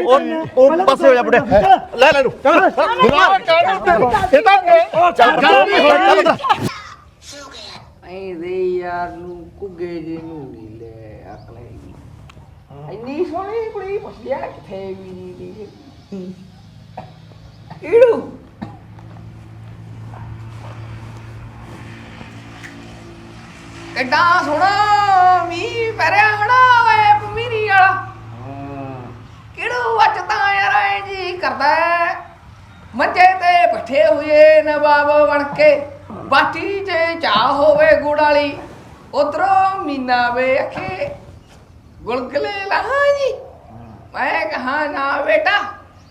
ਉਹ ਪਾਸੇ ਹੋ ਜਾ ਬੁੱਢੇ ਲੈ ਲੈ ਨੂੰ ਚੱਲ ਇਹ ਤਾਂ ਚੱਲ ਦੇ ਯਾਰ ਨੂੰ ਕੁੱਗੇ ਜੇ ਨੂੰ ਨੀ ਲੈ ਅਕਲ ਇੰਨੀ ਸੋਹਣੀ ਕੁੜੀ ਪੁੱਛਿਆ ਕਿੱਥੇ ਵੀ ਦੀ ਕਿਹੜੂ ਕਿੱਡਾ ਸੋਹਣਾ ਮੀਂਹ ਪੈਰਿਆ ਹਣਾ ਓਏ ਪਮੀਰੀ ਵਾਲਾ ਕਿਹੜੂ ਅੱਜ ਤਾਂ ਯਾਰ ਐ ਜੀ ਕਰਦਾ ਮੰਜੇ ਤੇ ਬੈਠੇ ਹੋਏ ਨਵਾਬ ਬਣ ਕੇ ਬਾਟੀ 'ਚ ਚਾਹ ਹੋਵੇ ਗੁੜ ਵਾਲੀ ਉਧਰੋਂ ਮੀਨਾ ਵੇਖੇ ਗੁਲਗਲੇ ਲਾਂ ਜੀ ਮੈਂ ਕਹਾ ਨਾ ਬੇਟਾ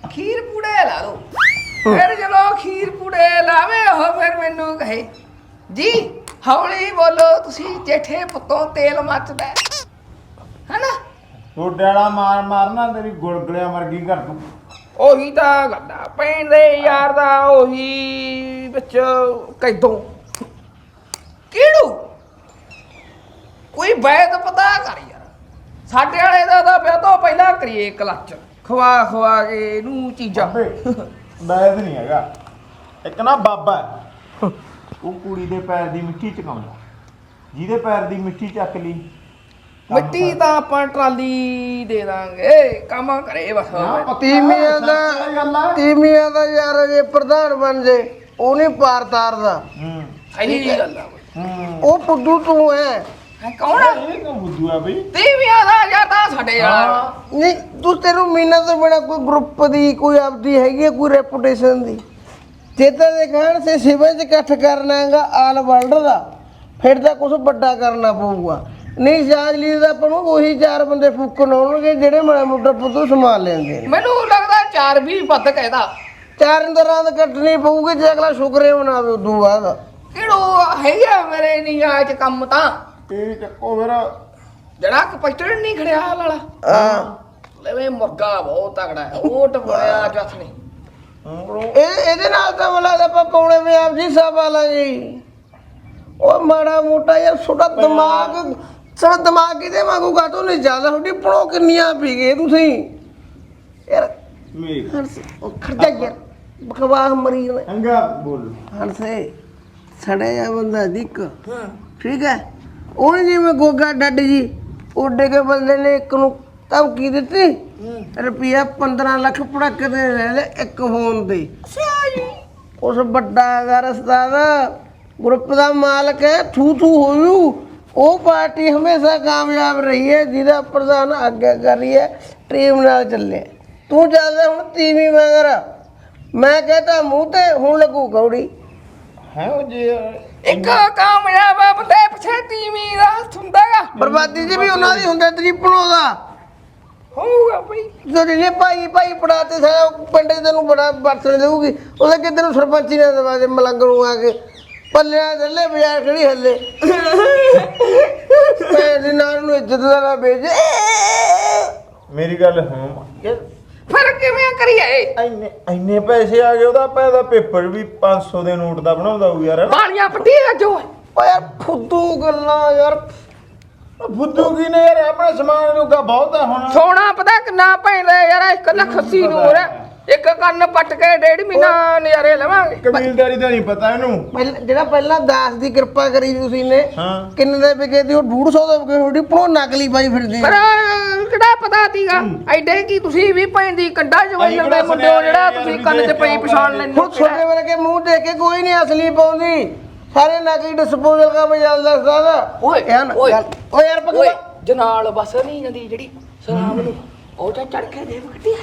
ਖੀਰ ਪੂੜੇ ਲਾ ਲਓ ਫਿਰ ਜਦੋਂ ਖੀਰ ਪੂੜੇ ਲਾਵੇ ਉਹ ਫਿਰ ਮੈਨੂੰ ਕਹੇ ਜੀ ਹੌਲੀ ਬੋਲੋ ਤੁਸੀਂ ਜੇਠੇ ਪੁੱਤੋਂ ਤੇਲ ਮੱਚਦਾ ਹੈਨਾ ਛੋਟੇ ਵਾਲਾ ਮਾਰਨਾ ਤੇਰੀ ਗੁਲਗਲਿਆਂ ਵਰਗੀ ਕਰ ਦੂੰ ਉਹੀ ਤਾਂ ਗੱਡਾ ਪੈਂਦੇ ਯਾਰ ਦਾ ਉਹੀ ਵਿੱਚ ਕੈਦੋਂ ਕਿਹੜੂ ਕੋਈ ਵੈਦ ਪਤਾ ਕਰ ਯਾਰ ਸਾਡੇ ਵਾਲੇ ਦਾ ਤਾਂ ਵਿਆਹ ਤੋਂ ਪਹਿਲਾਂ ਕਰੀਏ ਕਲੱਚ ਖਵਾ ਕੇ ਇਹਨੂੰ ਚੀਜ਼ਾਂ ਬੈਦ ਨਹੀਂ ਹੈਗਾ ਇੱਕ ਨਾ ਬਾਬਾ ਹੈ। ਉਹ ਕੁੜੀ ਦੇ ਪੈਰ ਦੀ ਮਿੱਟੀ ਚਕਾਉਂਦਾ ਜਿਹਦੇ ਪੈਰ ਦੀ ਮਿੱਟੀ ਚੱਕ ਲਈ ਮਿੱਟੀ ਤਾਂ ਆਪਾਂ ਟਰਾਲੀ ਦੇ ਦਾਂਗੇ ਕੰਮ ਕਰੇ ਬਸ ਤੀਮੀਆਂ ਦਾ ਯਾਰ ਜੇ ਪ੍ਰਧਾਨ ਬਣ ਜੇ ਉਹ ਨਹੀਂ ਪਾਰ ਤਾਰਦਾ ਸਹੀ ਗੱਲ ਆ ਉਹ ਪੁੱਦੂ ਤੂੰ ਹੈ ਕੌਣ ਆ ਇਹ ਕਿਉਂ ਬੁੱਧੂ ਆ ਬਈ ਤੀਵੀਆਂ ਦਾ ਜਾਂ ਤਾਂ ਸਾਡੇ ਵਾਲਾ ਨਹੀਂ ਤੂੰ ਤੈਨੂੰ ਮੀਨਾ ਤੋਂ ਬੜਾ ਕੋਈ ਗਰੁੱਪ ਦੀ ਕੋਈ ਆਪਦੀ ਹੈਗੀ ਹੈ ਕੋਈ ਰੈਪੂਟੇਸ਼ਨ ਦੀ ਚੇਤਾ ਦੇ ਕਹਿਣ ਸੇ ਸਿਵਾ 'ਚ ਇਕੱਠ ਕਰਨਾ ਹੈਗਾ ਆਲ ਵਰਲਡ ਦਾ ਫਿਰ ਤਾਂ ਕੁਝ ਵੱਡਾ ਕਰਨਾ ਪਊਗਾ ਨਹੀਂ ਜਾਜ ਲਈ ਦਾ ਆਪਾਂ ਨੂੰ ਉਹੀ ਚਾਰ ਬੰਦੇ ਫੂਕਣ ਆਉਣਗੇ ਜਿਹੜੇ ਮਾੜਾ ਮੋਟਾ ਪੁੱਤੂ ਸੰਭਾਲ ਲੈਂਦੇ ਨੇ ਮੈਨੂੰ ਲੱਗਦਾ 4 ਵੀ ਵੱਧ ਕਹਿਦਾ ਚਾਰ ਅੰਦਰਾਂ ਦਾ ਕੱਟਣੀ ਪਊਗੀ ਜੇ ਅਗਲਾ ਸ਼ੁਕਰੇ ਬਣਾਵੇ ਉਦੋਂ ਬਾਅਦ ਕਿਹੜੋ ਹੈਗਾ ਮੇਰੇ ਨਿਗਾਹ 'ਚ ਕੰਮ ਤਾਂ ਇਹ ਚੱਕੋ ਫਿਰ ਜਿਹੜਾ ਕਪੈਟਰ ਨਹੀਂ ਖੜਿਆ ਵਾਲਾ ਲੈਵੇਂ ਮੁਰਗਾ ਬਹੁਤ ਤਗੜਾ ਹੈ ਉਹ ਟਪੜਿਆ ਜੱਥ ਨੇ ਇਹਦੇ ਨਾਲ ਤਾਂ ਬਲਾ ਆਪਾਂ ਪੌਣੇ ਵਿੱਚ ਆਪ ਜੀ ਸਾਹਿਬ ਵਾਲਾ ਜੀ ਉਹ ਮਾੜਾ ਮੋਟਾ ਯਾਰ ਛੋਟਾ ਦਿਮਾਗ ਕਿਤੇ ਵਾਂਗੂ ਕਾਟੋ ਨਹੀਂ ਚੱਲਦਾ ਤੁਹਾਡੀ ਪੜੋ ਕਿੰਨੀਆਂ ਪੀ ਗਏ ਤੁਸੀਂ ਯਾਰ ਮੇਰੀ ਉਹ ਖਰਚਾ ਯਾਰ ਬਕਵਾਸ ਮਰੀ ਨੇ ਅੰਗਾ ਬੋਲ ਹਰਸੇ ਸੜਿਆ ਬੰਦਾ ਦਿੱਕ ਠੀਕ ਹੈ ਉਹ ਜਿਵੇਂ ਗੋਗਾ ਡੱਡ ਜੀ ਉੱਡੇ ਕੇ ਬੰਦੇ ਨੇ ਇੱਕ ਨੂੰ ਧਮਕੀ ਦਿੱਤੀ ਰੁਪਿਆ 15 ਲੱਖ ਪੜਕ ਦੇ ਲੈ ਲੈ ਇੱਕ ਫੋਨ ਤੇ ਉਸ ਵੱਡਾ ਗਰਸਤਾ ਦਾ ਗਰੁੱਪ ਦਾ ਮਾਲਕ ਹੈ ਥੂ ਹੋਇਓ ਉਹ ਪਾਰਟੀ ਹਮੇਸ਼ਾ ਕਾਮਯਾਬ ਰਹੀ ਹੈ ਜਿਹਦਾ ਪ੍ਰਧਾਨ ਅੱਗੇ ਕਰ ਰਹੀ ਹੈ ਟੀਮ ਨਾਲ ਚੱਲੇ ਤੂੰ ਚੱਲਦਾ ਹੁਣ ਤੀਵੀਂ ਮਗਰ ਮੈਂ ਕਹਤਾ ਮੂੰਹ ਤੇ ਹੁਣ ਲੱਗੂ ਗੌੜੀ ਹੈ ਉਹ ਜੇ ਇੱਕ ਕਾਮਯਾਬ ਬੰਦੇ ਪਿੱਛੇ ਤੀਵੀਂ ਦਾ ਹੱਥ ਹੁੰਦਾਗਾ ਬਰਬਾਦੀ ਜੀ ਵੀ ਉਹਨਾਂ ਦੀ ਹੁੰਦਾ ਤਰੀਪਣੋਂ ਦਾ ਹੋਊਗਾ ਬਈ ਜਿਹੜੇ ਭਾਈ ਪੜਾਤੇ ਸਾਰਾ ਪਿੰਡ ਤੈਨੂੰ ਬੜਾ ਵਰਤਣ ਦੇਊਗੀ ਉਹਦੇ ਕਿਤੇ ਨੂੰ ਸਰਪੰਚੀ ਨੇ ਦਵਾ ਦੇ ਮਲੰਗ ਨੂੰ ਆ ਕੇ ਪੱਲਿਆਂ ਥੱਲੇ ਬਾਜ਼ਾਰ ਖੜੀ ਹੱਲੇ ਭੈਣ ਨਾਲ ਨੂੰ ਇੱਜ਼ਤ ਦਾ ਨਾ ਵੇਚ ਮੇਰੀ ਗੱਲ ਹਾਂ ਫਿਰ ਕਿਵੇਂ ਕਰੀਏ ਇੰਨੇ ਪੈਸੇ ਆ ਗਏ ਉਹਦਾ ਪੈਦਾ ਪੇਪਰ ਵੀ 500 ਦੇ ਨੋਟ ਦਾ ਬਣਾਉਂਦਾ ਹੋਊ ਯਾਰ ਬਾਲੀਆਂ ਪੱਟੀ ਜੋ ਓ ਯਾਰ ਫੁੱਦੂ ਗੱਲਾਂ ਯਾਰ ਫੁੱਦੂ ਕੀ ਨੇ ਯਾਰ ਆਪਣਾ ਸਮਾਨ ਲੋਕਾਂ ਬਹੁਤ ਆ ਹੁਣ ਸੋਨਾ ਪਤਾ ਕਿੰਨਾ ਪੈਂਦਾ ਯਾਰ 1 ਲੱਖ 80 ਨੂੰ ਹੋ ਰਿਹਾ ਇੱਕ ਕੰਨ ਪੱਟ ਕੇ 1.5 ਮਹੀਨਾ ਨਜ਼ਾਰੇ ਲਵਾਂਗੇ ਕਬੀਲਦਾਰੀ ਦਾ ਨਹੀਂ ਪਤਾ ਇਹਨੂੰ ਜਿਹੜਾ ਪਹਿਲਾਂ ਦਾਸ ਦੀ ਕਿਰਪਾ ਕਰੀ ਤੁਸੀਂ ਨੇ ਕਿੰਨੇ ਦੇ ਵਿਕੇ ਦੀ ਉਹ 150 ਦੇ ਵਿਕੇ ਤੁਹਾਡੀ ਪਣੋ ਨਕਲੀ ਪਾਈ ਫਿਰਦੀ ਪਰ ਕਿਹੜਾ ਪਤਾ ਸੀਗਾ ਐਡੇ ਕੀ ਤੁਸੀਂ ਵੀ ਪੈਂਦੀ ਕੰਡਾ ਜਵਾਈਆਂ ਦੇ ਮੁੰਡੇ ਹੋ ਜਿਹੜਾ ਤੁਸੀਂ ਕੰਨ 'ਚ ਪਈ ਪਛਾਣ ਲੈਂਦੇ ਹੁਣ ਛੋਟੇ ਵਰਗੇ ਮੂੰਹ ਦੇਖ ਕੇ ਕੋਈ ਨਹੀਂ ਅਸਲੀ ਪਾਉਂਦੀ ਸਾਰੇ ਨਕਲੀ ਡਿਸਪੋਜ਼ਲ ਕੰਮ ਚੱਲਦਾ ਸਾਰਾ ਓਏ ਯਾਰ ਓਏ ਜਨਾਲ ਬਸ ਨਹੀਂ ਜਾਂਦੀ ਜਿਹੜੀ ਸਲਾਮ ਨੂੰ ਉਹ ਤਾਂ ਚੜ ਕੇ ਦੇਵ ਕੱਟੀ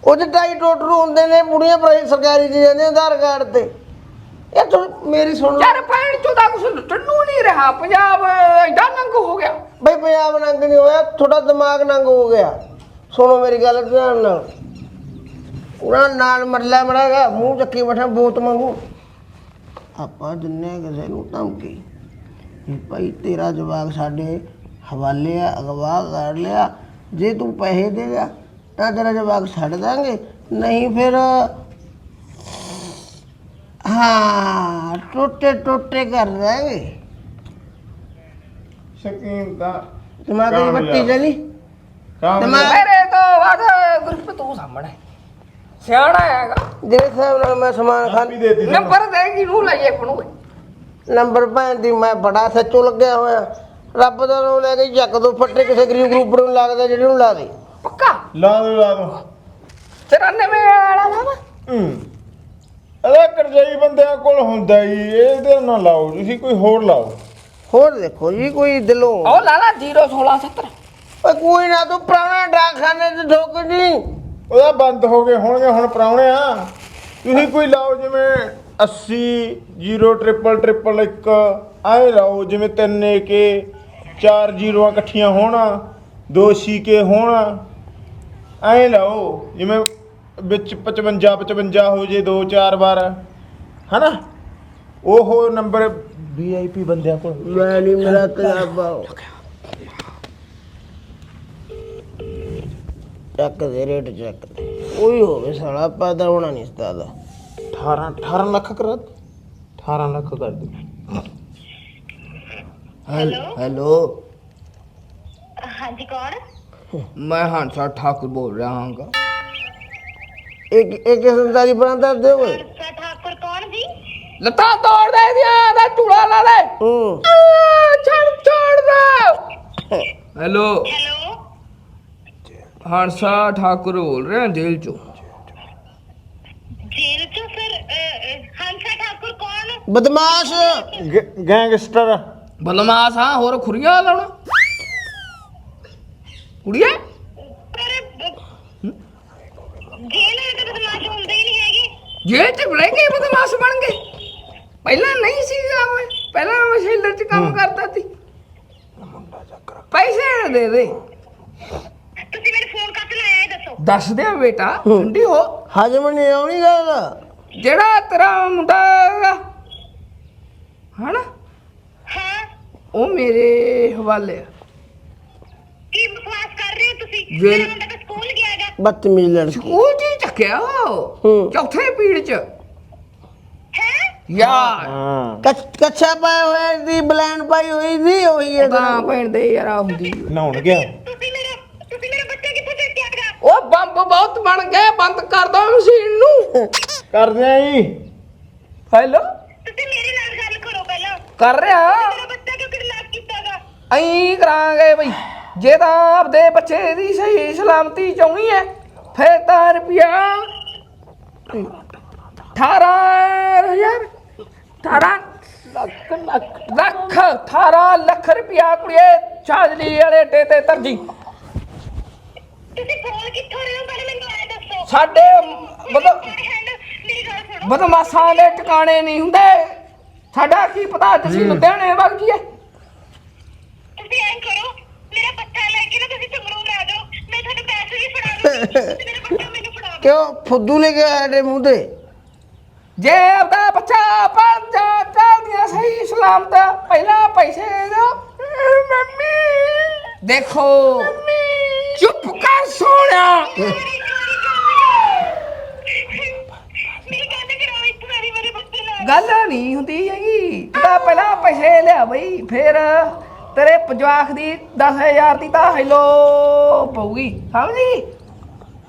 ਉਹਦੇ ਟਾਈ ਟੋਟਰੂ ਹੁੰਦੇ ਨੇ ਬੁੜੀਆਂ ਸਰਕਾਰੀ ਚ ਜਾਂਦੇ ਆਧਾਰ ਕਾਰਡ ਤੇ ਇਹ ਤੂੰ ਮੇਰੀ ਸੁਣ ਯਾਰ ਪੈਣ ਚੋਦਾ ਕੁਛ ਲੁੱਟਣ ਨੂੰ ਨਹੀਂ ਰਿਹਾ ਪੰਜਾਬ ਐਡਾ ਨੰਗ ਹੋ ਗਿਆ ਬਈ ਪੰਜਾਬ ਨੰਗ ਨਹੀਂ ਹੋਇਆ ਤੁਹਾਡਾ ਦਿਮਾਗ ਨੰਗ ਹੋ ਗਿਆ ਸੁਣੋ ਮੇਰੀ ਗੱਲ ਧਿਆਨ ਨਾਲ ਉਹਨਾਂ ਨਾਲ ਮਰਲਾ ਮਰਾਗਾ ਮੂੰਹ ਚੱਕੀ ਬੈਠਾ ਬੋਤ ਮੰਗੂ ਆਪਾਂ ਦਿੰਨੇ ਕਿਸੇ ਨੂੰ ਧਮਕੀ ਇਹ ਭਾਈ ਤੇਰਾ ਜਵਾਕ ਸਾਡੇ ਹਵਾਲੇ ਆ ਅਗਵਾ ਕਰ ਲਿਆ ਜੇ ਤੂੰ ਪੈਸੇ ਦੇ ਗਿਆ ਤਾਂ ਤੇਰਾ ਜਵਾਕ ਛੱਡ ਦਾਂਗੇ ਨਹੀਂ ਫਿਰ ਹਾਂ ਟੋਟੇ ਕਰ ਦਾਂਗੇ ਸਕੀਮ ਦਾ ਦਿਮਾਗ ਦੀ ਬੱਤੀ ਚਲੀ ਮੇਰੇ ਤੋਂ ਬਾਅਦ ਗਰੁੱਪ ਸਿਆਣਾ ਹੈਗਾ। ਜਿਹੜੇ ਹਿਸਾਬ ਨਾਲ ਮੈਂ ਸਮਾਨ ਵੀ ਦੇ ਦਿੱਤੀ ਨੰਬਰ ਦੇਗੀ ਨੂੰ ਲਈਏ ਫੋਨ ਨੰਬਰ ਭੈਣ ਦੀ ਮੈਂ ਬੜਾ ਸੱਚੋ ਲੱਗਿਆ ਹੋਇਆ ਰੱਬ ਦਾ ਨਾਮ ਲੈ ਕੇ ਚੱਕ ਦੋ ਫੱਟੇ ਕਿਸੇ ਗਰੀਬ ਗਰੂਪ ਨੂੰ ਲੱਗਦਾ ਜਿਹੜੇ ਨੂੰ ਲਾ ਦੇ ਪੱਕਾ ਲਾ ਦੋ 93 ਵਾਲਾ ਵਾ ਇਹਦਾ ਕਰਜਾਈ ਬੰਦਿਆਂ ਕੋਲ ਹੁੰਦਾ ਜੀ, ਇਹਦੇ ਨਾਲ ਲਾਓ ਤੁਸੀਂ ਕੋਈ ਹੋਰ ਲਾਓ। ਹੋਰ ਦੇਖੋ ਜੀ ਕੋਈ ਦਿਲੋਂ ਉਹ ਲਾ ਲਾ 01670 ਓਏ ਕੋਈ ਨਾ ਤੂੰ ਪੁਰਾਣਾ ਡਾਕਖਾਨੇ ਤੇ ਠੋਕ ਜੀ ਉਹਦਾ ਬੰਦ ਹੋ ਗਏ ਹੋਣਗੇ ਹੁਣ ਪ੍ਰਾਹੁਣੇ ਆ। ਤੁਸੀਂ ਕੋਈ ਲਾਓ ਜਿਵੇਂ 80 0 ਐ ਲਾਓ ਜਿਵੇਂ 3 ਏਕੇ 4 ਜ਼ੀਰੋਆਂ ਇਕੱਠੀਆਂ ਹੋਣ 2 ਛੀਕੇ ਹੋਣ ਐ ਲਾਓ ਜਿਵੇਂ ਵਿੱਚ 55 ਹੋ ਜੇ 2-4 ਵਾਰ ਹਨਾ। ਉਹ ਨੰਬਰ VIP ਬੰਦਿਆਂ ਕੋਲ ਮੈਂ ਨਹੀਂ ਮੇਰਾ ਤਜਰਬਾ ਚੱਕ ਦੇ ਰੇਟ ਚੱਕ ਦੇ ਉਹੀ ਹੋਵੇ ਸਾਲਾ ਪੈਦਾ ਹੋਣਾ ਨਹੀਂ ਸਦਾ 18 ਲੱਖ ਕਰਾ 18 ਲੱਖ ਕਰ ਦੇ। ਹੈਲੋ ਹਾਂਜੀ ਕੌਣ? ਮੈਂ ਹੰਸਾ ਠਾਕੁਰ ਬੋਲ ਰਿਹਾ ਹਾਂਗਾ। ਇੱਕ ਕਿਸਮ ਦੀ ਬਣਾਦਾ ਦੇ ਓਏ ਸਰ ਠਾਕੁਰ ਕੌਣ ਜੀ? ਲੱਤਾਂ ਤੋੜ ਦੇ ਦੀਆਂ ਦਾ ਚੂੜਾ ਲਾ ਦੇ ਹੂੰ ਛੱਡ ਦੇ। ਹੈਲੋ ਹੈਲੋ ਹੰਸਾ ਠਾਕੁਰ ਬੋਲ ਰਿਹਾ ਜੇਲ੍ਹ ਚੋਂ। ਜੇਲ੍ਹ ਚੋਂ ਸਰ ਹੰਸਾ ਠਾਕੁਰ ਕੌਣ? ਬਦਮਾਸ਼ ਗੈਂਗਸਟਰ ਬਦਮਾਸ਼ ਹਾਂ ਹੋਰ ਖੁਰੀਆਂ ਲਾਉਣਾ ਕੁੜੀਏ ਪਰ ਜੇਲ੍ਹ ਵਿੱਚ ਤਾਂ ਬਦਮਾਸ਼ ਹੁੰਦੇ ਹੀ ਨਹੀਂ ਹੈਗੇ। ਜੇਲ੍ਹ ਚ ਰਹਿ ਕੇ ਬਦਮਾਸ਼ ਬਣ ਗਏ। ਪਹਿਲਾਂ ਨਹੀਂ ਸੀ ਮੈਂ ਪਹਿਲਾਂ ਮੈਂ ਸ਼ੈਲਰ ਚ ਕੰਮ ਕਰਦਾ ਸੀ। ਪੈਸੇ ਦੇ ਦੇ ਤੁਸੀਂ ਮੈਨੂੰ ਫੋਨ ਕੱਟ ਲਾਇਆ ਇਹ ਦੱਸੋ। ਦੱਸ ਦੇ ਬੇਟਾ ਠੰਡੀ ਹੋ। ਹਜਮ ਨਹੀਂ ਆਉਣੀ ਗੱਲ ਜਿਹੜਾ ਤੇਰਾ ਮੁੰਡਾ ਹੈਗਾ ਹਨਾ ਹਾਂ ਉਹ ਮੇਰੇ ਹਵਾਲੇ ਆ। ਕੀ ਬਕਵਾਸ ਕਰ ਰਹੇ ਹੋ ਤੁਸੀਂ? ਜੇਲ੍ਹ- ਮੇਰਾ ਮੁੰਡਾ ਤਾਂ ਸਕੂਲ ਗਿਆ ਹੈਗਾ। ਬਦਤਮੀਜ਼ ਲੜਕੀ ਸਕੂਲ ਚ ਹੀ ਚੱਕਿਆ ਉਹ ਚੌਥੇ ਪੀੜ ਚ ਹੈ ਯਾਰ ਹਾਂ ਕੱਛਾ ਪਾਇਆ ਹੋਇਆ ਦੀ ਬਲੈਂਡ ਪਾਈ ਹੋਈ ਸੀ ਉਹੀ ਹੈ ਤਾਂ ਭੈਣ ਦੇ ਯਾਰ ਆ ਹੁੰਦੀ ਨਹਾਉਣ ਗਿਆ। ਤੁਸੀਂ ਮੇਰਾ ਬੱਚਾ ਕਿੱਥੇ ਭੇਜਿਆ ਹੈਗਾ? ਉਹ ਬੰਬ ਬਹੁਤ ਬਣ ਗਏ ਬੰਦ ਕਰ ਦੋ ਮਸ਼ੀਨ ਨੂੰ। ਕਰਦੇ ਆਂ ਜੀ। ਹੈਲੋ ਤੁਸੀਂ ਮੇਰੇ ਨਾਲ ਗੱਲ ਕਰੋ ਪਹਿਲਾਂ। ਕਰ ਰਿਹਾ ਮੇਰਾ ਬੱਚਾ ਕਿਉਂ ਕਿਡਨੈਪ ਕੀਤਾ ਹੈਗਾ? ਐਂ ਕਰਾਂਗੇ ਬਈ ਜੇ ਤਾਂ ਆਪਦੇ ਬੱਚੇ ਦੀ ਸਹੀ ਸਲਾਮਤੀ ਚਾਹੁੰਦੀ ਹੈ ਫੇਰ ਤਾਂ ਰੁਪਿਆ 18,000 18 ਲੱਖ ਰੁਪਿਆ ਕੁੜੀਏ ਛਾਜਲੀ ਵਾਲੇ ਅੱਡੇ ਤੇ ਤਰਜੀ। ਤੁਸੀਂ ਫੋਨ ਕਿੱਥੋਂ ਰਹੇ ਹੋ ਪਹਿਲਾਂ ਮੈਨੂੰ ਇਹ ਦੱਸੋ। ਸਾਡੇ ਮਤਲਬ ਮੇਰੀ ਗੱਲ ਸੁਣੋ। ਬਦਮਾਸ਼ਾਂ ਦੇ ਟਿਕਾਣੇ ਨਹੀਂ ਹੁੰਦੇ। ਸਾਡਾ ਕੀ ਪਤਾ ਤੁਸੀਂ ਲੁਧਿਆਣੇ ਵਗ ਜੀਏ। ਤੁਸੀਂ ਐਂ ਕਰੋ ਮੇਰਾ ਬੱਚਾ ਲੈ ਕੇ ਨਾ ਤੁਸੀਂ ਸੰਗਰੂਰ ਆ ਜਾਓ। ਮੈਂ ਤੁਹਾਨੂੰ ਪੈਸੇ ਵੀ ਫੜਾ ਦੂੰਗੀ। ਤੁਸੀਂ ਮੇਰਾ ਬੱਚਾ ਮੈਨੂੰ ਫੜਾ ਦਿਓ। ਕਿਉਂ ਫੁੱਦੂ ਲੈ ਕੇ ਆਇਆ ਡੇ ਮੂੰਹ ਤੇ ਜੇ ਆਪਦਾ ਬੱਚਾ ਪੜ ਜਾ ਚੱਲਦੀਆਂ ਸਹੀ ਸਲਾਮਤ ਪਹਿਲਾਂ ਪੈਸੇ ਦੋ। ਮੰਮੀ ਦੇਖੋ ਚੁੱਪ ਕਰ ਸੋਹਣਿਆ। ਮੇਰੀ ਗੱਲ ਕਰਾਓ ਇੱਕ ਵਾਰੀ ਮੇਰੇ ਬੱਚੇ ਨਾਲ। ਗੱਲ ਨਹੀਂ ਹੁੰਦੀ ਹੈਗੀ ਤਾਂ ਪਹਿਲਾਂ ਪੈਸੇ ਲਿਆ ਬਈ ਫਿਰ ਤੇਰੇ ਪਜਵਾਖ ਦੀ 10,000 ਦੀ ਤਾਂ ਹੈਲੋ ਪਊਗੀ ਸਮਝੀ।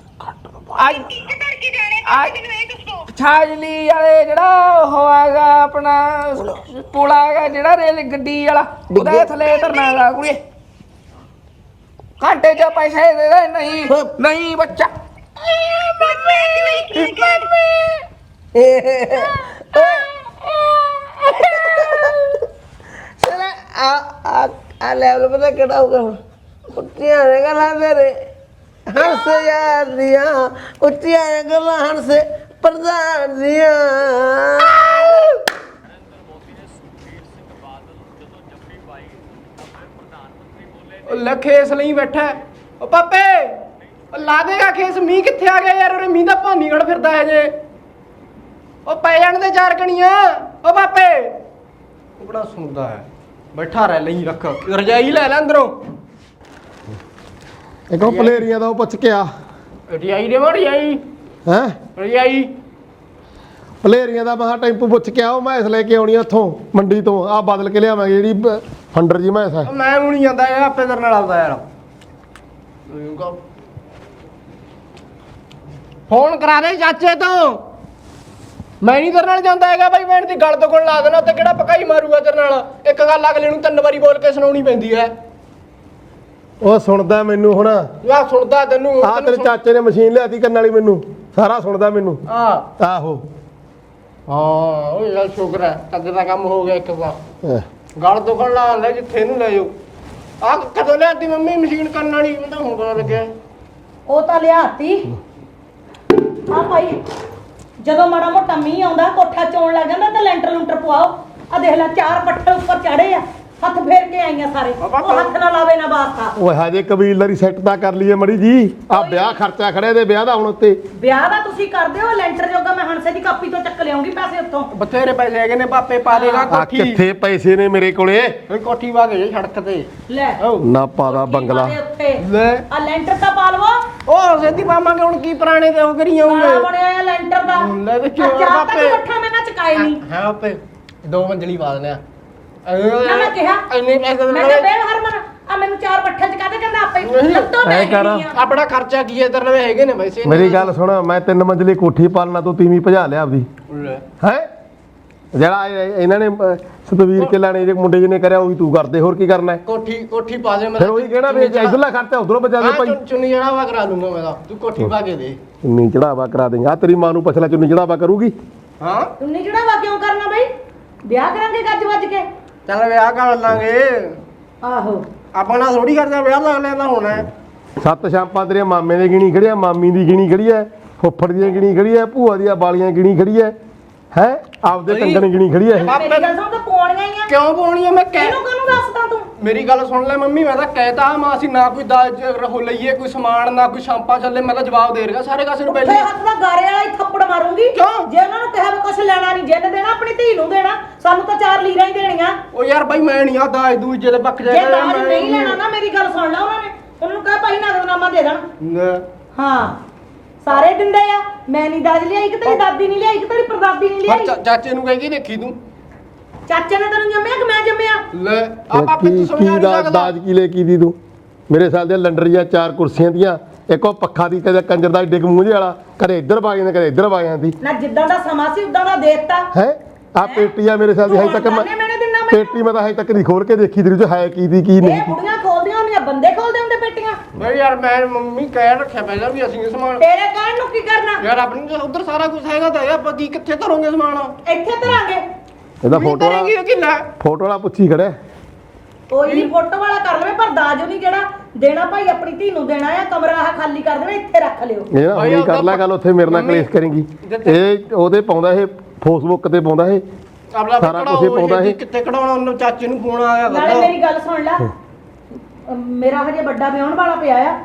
ਅੱਜ ਕਿੱਥੇ ਤੜਕੇ ਜਾਣੇ ਅੱਜ- ਤੁਸੀਂ ਮੈਨੂੰ ਇਹ ਦੱਸੋ। ਛਾਜਲੀ ਵਾਲੇ ਜਿਹੜਾ ਉਹ ਹੈਗਾ ਆਪਣਾ ਪੁਲ ਹੈਗਾ ਜਿਹੜਾ ਰੇਲ ਗੱਡੀ ਵਾਲਾ ਉਹਦੇ ਥੱਲੇ ਧਰਨਾ ਹੈਗਾ ਕੁੜੀਏ। ਘੰਟੇ ਚ ਪੈਸੇ ਦੇ ਦੇ ਨਹੀਂ ਨਹੀਂ ਬੱਚਾ। ਚਲ ਆ ਲੈਵਲ ਪਤਾ ਕਿਹੜਾ ਹੋਗਾ ਉੱਚੀਆਂ ਨੇ ਗੱਲਾਂ ਤੇਰੇ ਹੰਸ ਯਾਰ ਦੀਆਂ ਉੱਚੀਆਂ ਨੇ ਗੱਲਾਂ ਹੰਸ ਪ੍ਰਧਾਨ ਦੀਆਂ ਉਹ ਲੈ ਖੇਸ ਲਈ ਬੈਠਾ ਹੈ। ਉਹ ਪਾਪੇ ਉਹ ਲਾ ਦੇਗਾ ਖੇਸ। ਮੀਂਹ ਕਿੱਥੇ ਆ ਗਿਆ ਯਾਰ? ਉਰੇ ਮੀਂਹ ਦਾ ਭਾਨੀਗੜ ਫਿਰਦਾ ਹੈ ਜੇ। ਉਹ ਪੈ ਜਾਣ ਦੇ ਚਾਰ ਕਣੀਆਂ। ਉਹ ਪਾਪੇ ਉਹ ਬੜਾ ਸੁਣਦਾ ਹੈ। ਬੈਠਾ ਰਹਿ ਲਈ ਰੱਖ ਰਜਾਈ ਲੈ ਲੈ ਅੰਦਰੋਂ। ਇੱਕ ਉਹ ਪਲੇਰੀਆ ਦਾ ਉਹ ਪੁੱਛ ਕੇ ਆ ਰਜਾਈ ਦੇ ਮੜ ਜਾਈ ਹੈ ਰਜਾਈ। ਪਲੇਰੀਆ ਦਾ ਮਹਾ ਟੈਂਪੂ ਪੁੱਛ ਕੇ ਆ ਉਹ ਮੈਸ ਲੈ ਕੇ ਆਉਣੀ ਉੱਥੋਂ ਮੰਡੀ ਤੋਂ ਆ ਬਦਲ ਕੇ ਲਿਆਵਾਂਗੇ ਜਿਹੜੀ ਫੰਡਰ ਜੀ ਮੈਸ ਹੈ। ਮੈਂ ਹੁਣ ਨਹੀਂ ਜਾਂਦਾ ਯਾਰ ਆਪੇ ਤੇਰੇ ਨਾਲ ਆਉਂਦਾ ਯਾਰ। ਫੋਨ ਕਰਾ ਦੇ ਚਾਚੇ ਤੋਂ। ਮੈਂ ਨਹੀਂ ਤੇਰੇ ਨਾਲ ਜਾਂਦਾ ਹੈਗਾ ਬਾਈ, ਭੈਣ ਦੀ ਗੱਲ ਤੋਂ ਕੋਲ ਲਾ ਦੇਣਾ ਤੇ ਕਿਹੜਾ ਪਕਾਈ ਮਾਰੂਗਾ ਤੇਰੇ ਨਾਲ। ਇੱਕ ਗੱਲ ਅਗਲੇ ਨੂੰ 3 ਵਾਰੀ ਬੋਲ ਕੇ ਸੁਣਾਉਣੀ ਪੈਂਦੀ ਹੈ। ਉਹ ਸੁਣਦਾ ਮੈਨੂੰ ਹੁਣ। ਯਾ ਸੁਣਦਾ ਤੈਨੂੰ। ਆ ਤੇਰੇ ਚਾਚੇ ਨੇ ਮਸ਼ੀਨ ਲਿਆਤੀ ਕੰਨ ਵਾਲੀ, ਮੈਨੂੰ ਸਾਰਾ ਸੁਣਦਾ ਮੈਨੂੰ। ਆਹੋ ਹਾਂ ਉਹ ਯਾਰ ਸ਼ੁਕਰ ਹੈ ਅੱਜ ਦਾ ਕੰਮ ਹੋ ਗਿਆ ਇੱਕ ਵਾਰ। ਅਹ, ਗੱਲ ਤੋਂ ਕੋਲ ਲਾ ਲੈ ਜਿੱਥੇ ਨੂੰ ਲੈ ਜਾਓ। ਆ ਕਦੋਂ ਲਿਆਤੀ ਮੰਮੀ ਮਸ਼ੀਨ ਕਰਨ ਵਾਲੀ? ਮੈਨੂੰ ਤਾਂ ਹੁਣ ਪਤਾ ਲੱਗਿਆ। ਉਹ ਤਾਂ ਲਿਆਤੀ ਆ ਭਾਈ। ਜਦੋਂ ਮਾੜਾ ਮੋਟਾ ਮੀਂਹ ਆਉਂਦਾ ਕੋਠਾ ਚੋਣ ਲੱਗ ਜਾਂਦਾ ਤਾਂ ਲੈਂਟਰ ਲੂੰਟਰ ਪਵਾਓ। ਆ ਦੇਖ ਲੈ 4 ਪੱਠੇ ਉੱਪਰ ਚੜੇ ਆ, ਹੱਥ ਫੇਰ ਕੇ ਆਈਆਂ ਸਾਰੇ। ਉਹ ਹੱਥ ਨਾ ਲਾਵੇ ਨਾ ਬਾਸਾ। ਓਏ ਹਜੇ ਕਬੀਲਦਾਰੀ ਸੈੱਟ ਤਾਂ ਕਰ ਲਈਏ ਮੜੀ ਜੀ। ਆ ਵਿਆਹ ਖਰਚਾ ਖੜਿਆ ਤੇ ਵਿਆਹ ਦਾ ਹੁਣ ਉੱਤੇ। ਵਿਆਹ ਦਾ ਤੁਸੀਂ ਕਰਦੇ ਹੋ, ਲੈਂਟਰ ਜੋਗਾ ਮੈਂ ਹਣਸੇ ਦੀ ਕਾਪੀ ਤੋਂ ਚੱਕ ਲਿਆਉਂਗੀ ਪੈਸੇ ਉੱਤੋਂ। ਬਥੇਰੇ ਪੈਸੇ ਹੈਗੇ ਨੇ ਬਾਪੇ ਪਾ ਦੇਗਾ ਆ ਕੋਠੀ। ਕਿੱਥੇ ਪੈਸੇ ਨੇ ਮੇਰੇ ਕੋਲੇ? ਕੋਠੀ ਵਾ ਗਈ ਸੜਕ ਤੇ। ਲੈ ਨਾ ਪਾਦਾ ਬੰਗਲਾ। ਲੈ ਆ ਲੈਂਟਰ ਤਾਂ ਪਾ ਲਵੋ। ਉਹ ਸਿੱਧੀ ਪਾਵਾਂਗੇ ਹੁਣ ਕੀ ਪੁਰਾਣੇ ਤੇ ਉਹ ਕਰੀ ਜਾਉਂਗੇ। ਸਾਰਾ ਬਣਿਆ ਆ ਲੈਂਟਰ ਦਾ। ਲੈ ਵਿੱਚ ਆਹ ਚਾਰ ਬਾਪੇ। ਤੱਕ ਪੱਠਾ ਮੈਂ ਨਾ ਚਕਾਏ ਨਹੀਂ। ਹੈ ਬਾਪੇ 2 ਮੰਜ਼ਲੀ ਪਾ ਦਿੰਦੇ ਆ। ਨਾ ਮੈਂ ਕਿਹਾ ਇੰਨੇ ਪੈਸੇ ਮੈਂ ਕਿਹਾ ਬੇ ਹਰਮਨ ਆ ਮੈਨੂੰ 4 ਪੱਠੇ ਚਕਾ ਦੇ। ਕਹਿੰਦਾ ਆਪੇ ਲੱਤੋਂ ਐ ਕਰ। ਆਪਣਾ ਖਰਚਾ ਕੀ ਹੈ ਤੇਰੇ ਨਾਲ ਹੈਗੇ ਨੇ ਪੈਸੇ। ਮੇਰੀ ਗੱਲ ਸੁਣ, ਮੈਂ 3 ਮੰਜ਼ਲੀ ਕੋਠੀ ਪਾਲਣਾ ਤੂੰ ਤੀਵੀਂ ਭਜਾ ਲਿਆ ਆਪਦੀ। ਹੈ ਜਿਹੜਾ ਇਹਨਾਂ ਨੇ ਸਤਵੀਰ ਕੇ ਲਾਣੇ ਜੇ ਮੁੰਡੇ ਜੀ ਨੇ ਕਰਿਆ ਉਹੀ ਤੂੰ ਕਰਦੇ, ਹੋਰ ਕੀ ਕਰਨਾ ਹੈ? ਕੋਠੀ ਪਾ ਦੇ। ਫਿਰ ਉਹੀ ਕਹਿਣਾ ਵੀ ਇਧਰਲਾ ਖਰਚਾ ਉਧਰੋਂ ਬਚਾ ਦੇ ਭਾਈ। ਚੁੰਨੀ ਜੜਾਵਾ ਕਰਾ ਲੂੰਗਾ ਮੈਂ ਤਾਂ, ਤੂੰ ਕੋਠੀ ਪਾ ਕੇ ਦੇ। ਚੁੰਨੀ ਚੜਾਵਾ ਕਰਾ ਦੇਂਗਾ। ਤੇਰੀ ਮਾਂ ਨੂੰ ਪੁੱਛ ਲੈ ਚੁੰਨੀ ਚੜਾਵਾ ਕਰੂਗੀ? ਹਾਂ ਚੁੰਨੀ ਚੜਾਵਾ ਕਿਉਂ ਕਰਨਾ ਬਈ? ਵਿਆਹ ਕਰਾਂਗੇ ਗੱਜ ਵੱਜ ਕੇ। ਚੱਲ ਵਿਆਹ ਕਰ ਲਾਂਗੇ। ਆਹੋ ਆਪਣਾ ਥੋੜੀ ਕਰਦਾ ਵਿਆਹ ਲੱਗ ਲੈਂਦਾ ਹੋਣਾ ਹੈ। 7 ਸ਼ਾਂਪਾਂ ਤੇਰੇ ਮਾਮੇ ਦੀ ਗਿਣੀ ਖੜੀ ਆ, ਮਾਮੀ ਦੀ ਗਿਣੀ ਖੜੀ ਐ, ਫੁੱਫੜ ਦੀਆਂ ਗਿਣੀ ਖੜੀ ਐ, ਭੂਆ ਦੀਆਂ ਬਾਲੀਆਂ ਗਿਣੀ ਖੜੀ ਐ। ਹੈ ਆਪਦੇ ਕੰਗਣ ਗਿਣੀ ਖੜੀ ਐ ਇਹ। ਮੇਰੀ ਗੱਲ ਸੁਣ, ਤਾਂ ਪੌਣੀਆਂ ਹੀ ਆ। ਕਿਉਂ ਪਾਉਣੀ ਆ? ਮੈਂ ਇਹਨੂੰ ਕਾਹਨੂੰ ਦੱਸਦਾ ਤੂੰ? ਮੇਰੀ ਗੱਲ ਸੁਣ ਲੈ ਮੰਮੀ, ਮੈਂ ਤਾਂ ਕਹਿਤਾ ਮਾਂ ਅਸੀਂ ਨਾ ਕੋਈ ਦਾਜ ਰਹੋ ਲਈਏ, ਕੋਈ ਸਮਾਨ ਨਾ ਕੋਈ ਸ਼ਾਂਪਾ ਚੱਲੇ। ਮੈਂ ਤਾਂ ਜਵਾਬ ਦੇ ਰਿਹਾ ਸਾਰੇ ਕਾਸੇ ਨੂੰ ਉੱਥੇ ਪਹਿਲੇ। ਹੱਥ ਦਾ ਗਾਰੇ ਵਾਲਾ ਹੀ ਥੱਪੜ ਮਾਰੂੰਗੀ। ਕਿਉਂ? ਜੇ ਉਹਨਾਂ ਨੂੰ ਕਿਹਾ ਵੀ ਕੁਝ ਲੈਣਾ ਨਹੀਂ, ਜਿੰਨ ਦੇਣਾ ਆਪਣੀ ਧੀ ਨੂੰ ਦੇਣਾ, ਸਾਨੂੰ ਤਾਂ 4 ਲੀਰਾਂ ਹੀ ਦੇਣੀਆਂ। ਉਹ ਯਾਰ ਬਾਈ ਮੈਂ ਨਹੀਂ ਆ ਦਾਜ ਦੂਜੇ ਦੇ ਪੱਕ ਜੇ ਜਾਏਗਾ। ਦਾਜ ਨਹੀਂ ਲੈਣਾ ਨਾ, ਮੇਰੀ ਗੱਲ ਸੁਣ ਲੈ, ਉਹਨਾਂ ਨੇ ਉਹਨਾਂ ਨੂੰ ਕਹਾ ਭਾਈ ਨਗਦਨਾਮਾ ਦੇ ਦੇਣ। ਹਾਂ ਸਾਰੇ ਦਿੰਦੇ ਆ। ਮੈਂ ਨਹੀਂ ਦਾਜ ਲਿਆਈ ਕਿ ਤੇਰੀ ਦਾਦੀ ਨਹੀਂ ਲਿਆਈ ਕਿ ਤੇਰੀ ਪਰਦਾਦੀ ਨਹੀਂ ਲਿਆਈ। ਚਾਚੇ ਨੂੰ ਕਹੇਗੀ ਦੇਖੀ ਤੂੰ। ਚਾਚੇ ਨੇ ਤੈਨੂੰ ਜੰਮਿਆ ਕਿ ਮੈਂ ਜੰਮਿਆ? ਲੈ ਆਪਾਂ ਕੀ ਤੂੰ ਸਮਝਾ ਨਹੀਂ ਸਕਦਾ। ਦਾਜ ਕੀ ਲੈ ਕੀ ਦੀ ਤੂੰ? ਮੇਰੇ ਸਾਲ ਦੇ ਲੰਡਰੀਆਂ 4 ਕੁਰਸੀਆਂ ਦੀਆਂ, ਇੱਕ ਉਹ ਪੱਖਾ ਦੀ, ਕਦੇ ਕੰਜਰ ਦਾ ਡਿੱਗ ਮੂੰਹ ਜਿਹੇ ਵਾਲਾ, ਕਦੇ ਇੱਧਰ ਪਾ ਜਾਂਦੇ ਕਦੇ ਇੱਧਰ ਪਾ ਜਾਂਦੀ। ਨਾ ਜਿੱਦਾਂ ਦਾ ਸਮਾਂ ਸੀ ਉਦਾਂ ਦਾ ਦੇਤਾ ਹੈ ਆ ਪੇਟੀ ਆ ਮੇਰੇ ਸਾਲ ਦੀ, ਹਜੇ ਤੱਕ ਮੈਂ ਪੇਟੀ ਮੈਂ ਤਾਂ ਹਜੇ ਤੱਕ ਨਹੀਂ ਖੋਲ ਕੇ ਦੇਖੀ ਤੇਰੀ ਚ ਹੈ ਕੀ ਦੀ ਕੀ ਨਹੀਂ। ਇਹ ਬੁੜੀਆਂ ਖੋਲਦੀਆਂ ਹੁੰਦੀਆਂ, ਬੰਦੇ ਖੋਲਦੇ ਹੁੰਦੇ ਪੇਟੀਆਂ। ਬਈ ਯਾਰ ਮੈਂ ਮੰਮੀ ਕਹਿ ਰੱਖਿਆ ਪਹਿਲਾਂ ਵੀ ਅਸੀਂ ਸਮਾਨ। ਤੇਰੇ ਕਹਿਣ ਨੂੰ ਕੀ ਕਰਨਾ? ਯਾਰ ਆਪਣੀ ਉਧਰ ਸਾਰਾ ਕੁਝ ਹੈਗਾ ਤਾਂ ਆਪਾਂ ਕੀ ਕਿੱਥੇ ਧਰੋਂਗੇ ਸਮਾਨ? ਇੱਥੇ ਧਰਾਂਗੇ। ਇਹਦਾ ਫੋਟੋ ਵਾਲਾ ਫੋਟੋ ਵਾਲਾ ਪੁੱਛੀ ਖੜਿਆ। ਕੋਈ ਨਹੀਂ ਫੋਟੋ ਵਾਲਾ ਕਰ ਲਵੇ, ਪਰ ਦਾਜ ਨਹੀਂ ਜਿਹੜਾ ਦੇਣਾ ਭਾਈ ਆਪਣੀ ਧੀ ਨੂੰ ਦੇਣਾ ਆ। ਕਮਰਾ ਆਹ ਖਾਲੀ ਕਰ ਦੇਣਾ, ਇੱਥੇ ਰੱਖ ਲਿਓ। ਇਹ ਨਾ ਹੁਣੀ ਕਰ ਲੈ ਗੱਲ, ਉੱਥੇ ਮੇਰੇ ਨਾਲ ਕਲੇਸ਼ ਕਰੇਂਗੀ। ਇਹ ਉਹਦੇ ਪਾਉਂਦਾ, ਇਹ ਫੇਸਬੁੱਕ ਤੇ ਪਾਉਂਦਾ, ਇਹ ਸਾਰਾ ਕੁਝ ਪਾਉਂਦਾ। ਇਹ ਕਿੱਥੇ ਕਢਾਉਣਾ? ਉਹਨੂੰ ਚਾਚੇ ਨੂੰ ਫੋਨ ਆਇਆ ਨਾਲੇ ਮੇਰੀ ਗੱਲ ਸੁਣ ਲੈ, ਮੇਰਾ ਹਜੇ ਵੱਡਾ ਵਿਆਹਣ ਵਾਲਾ ਪਿਆ ਆ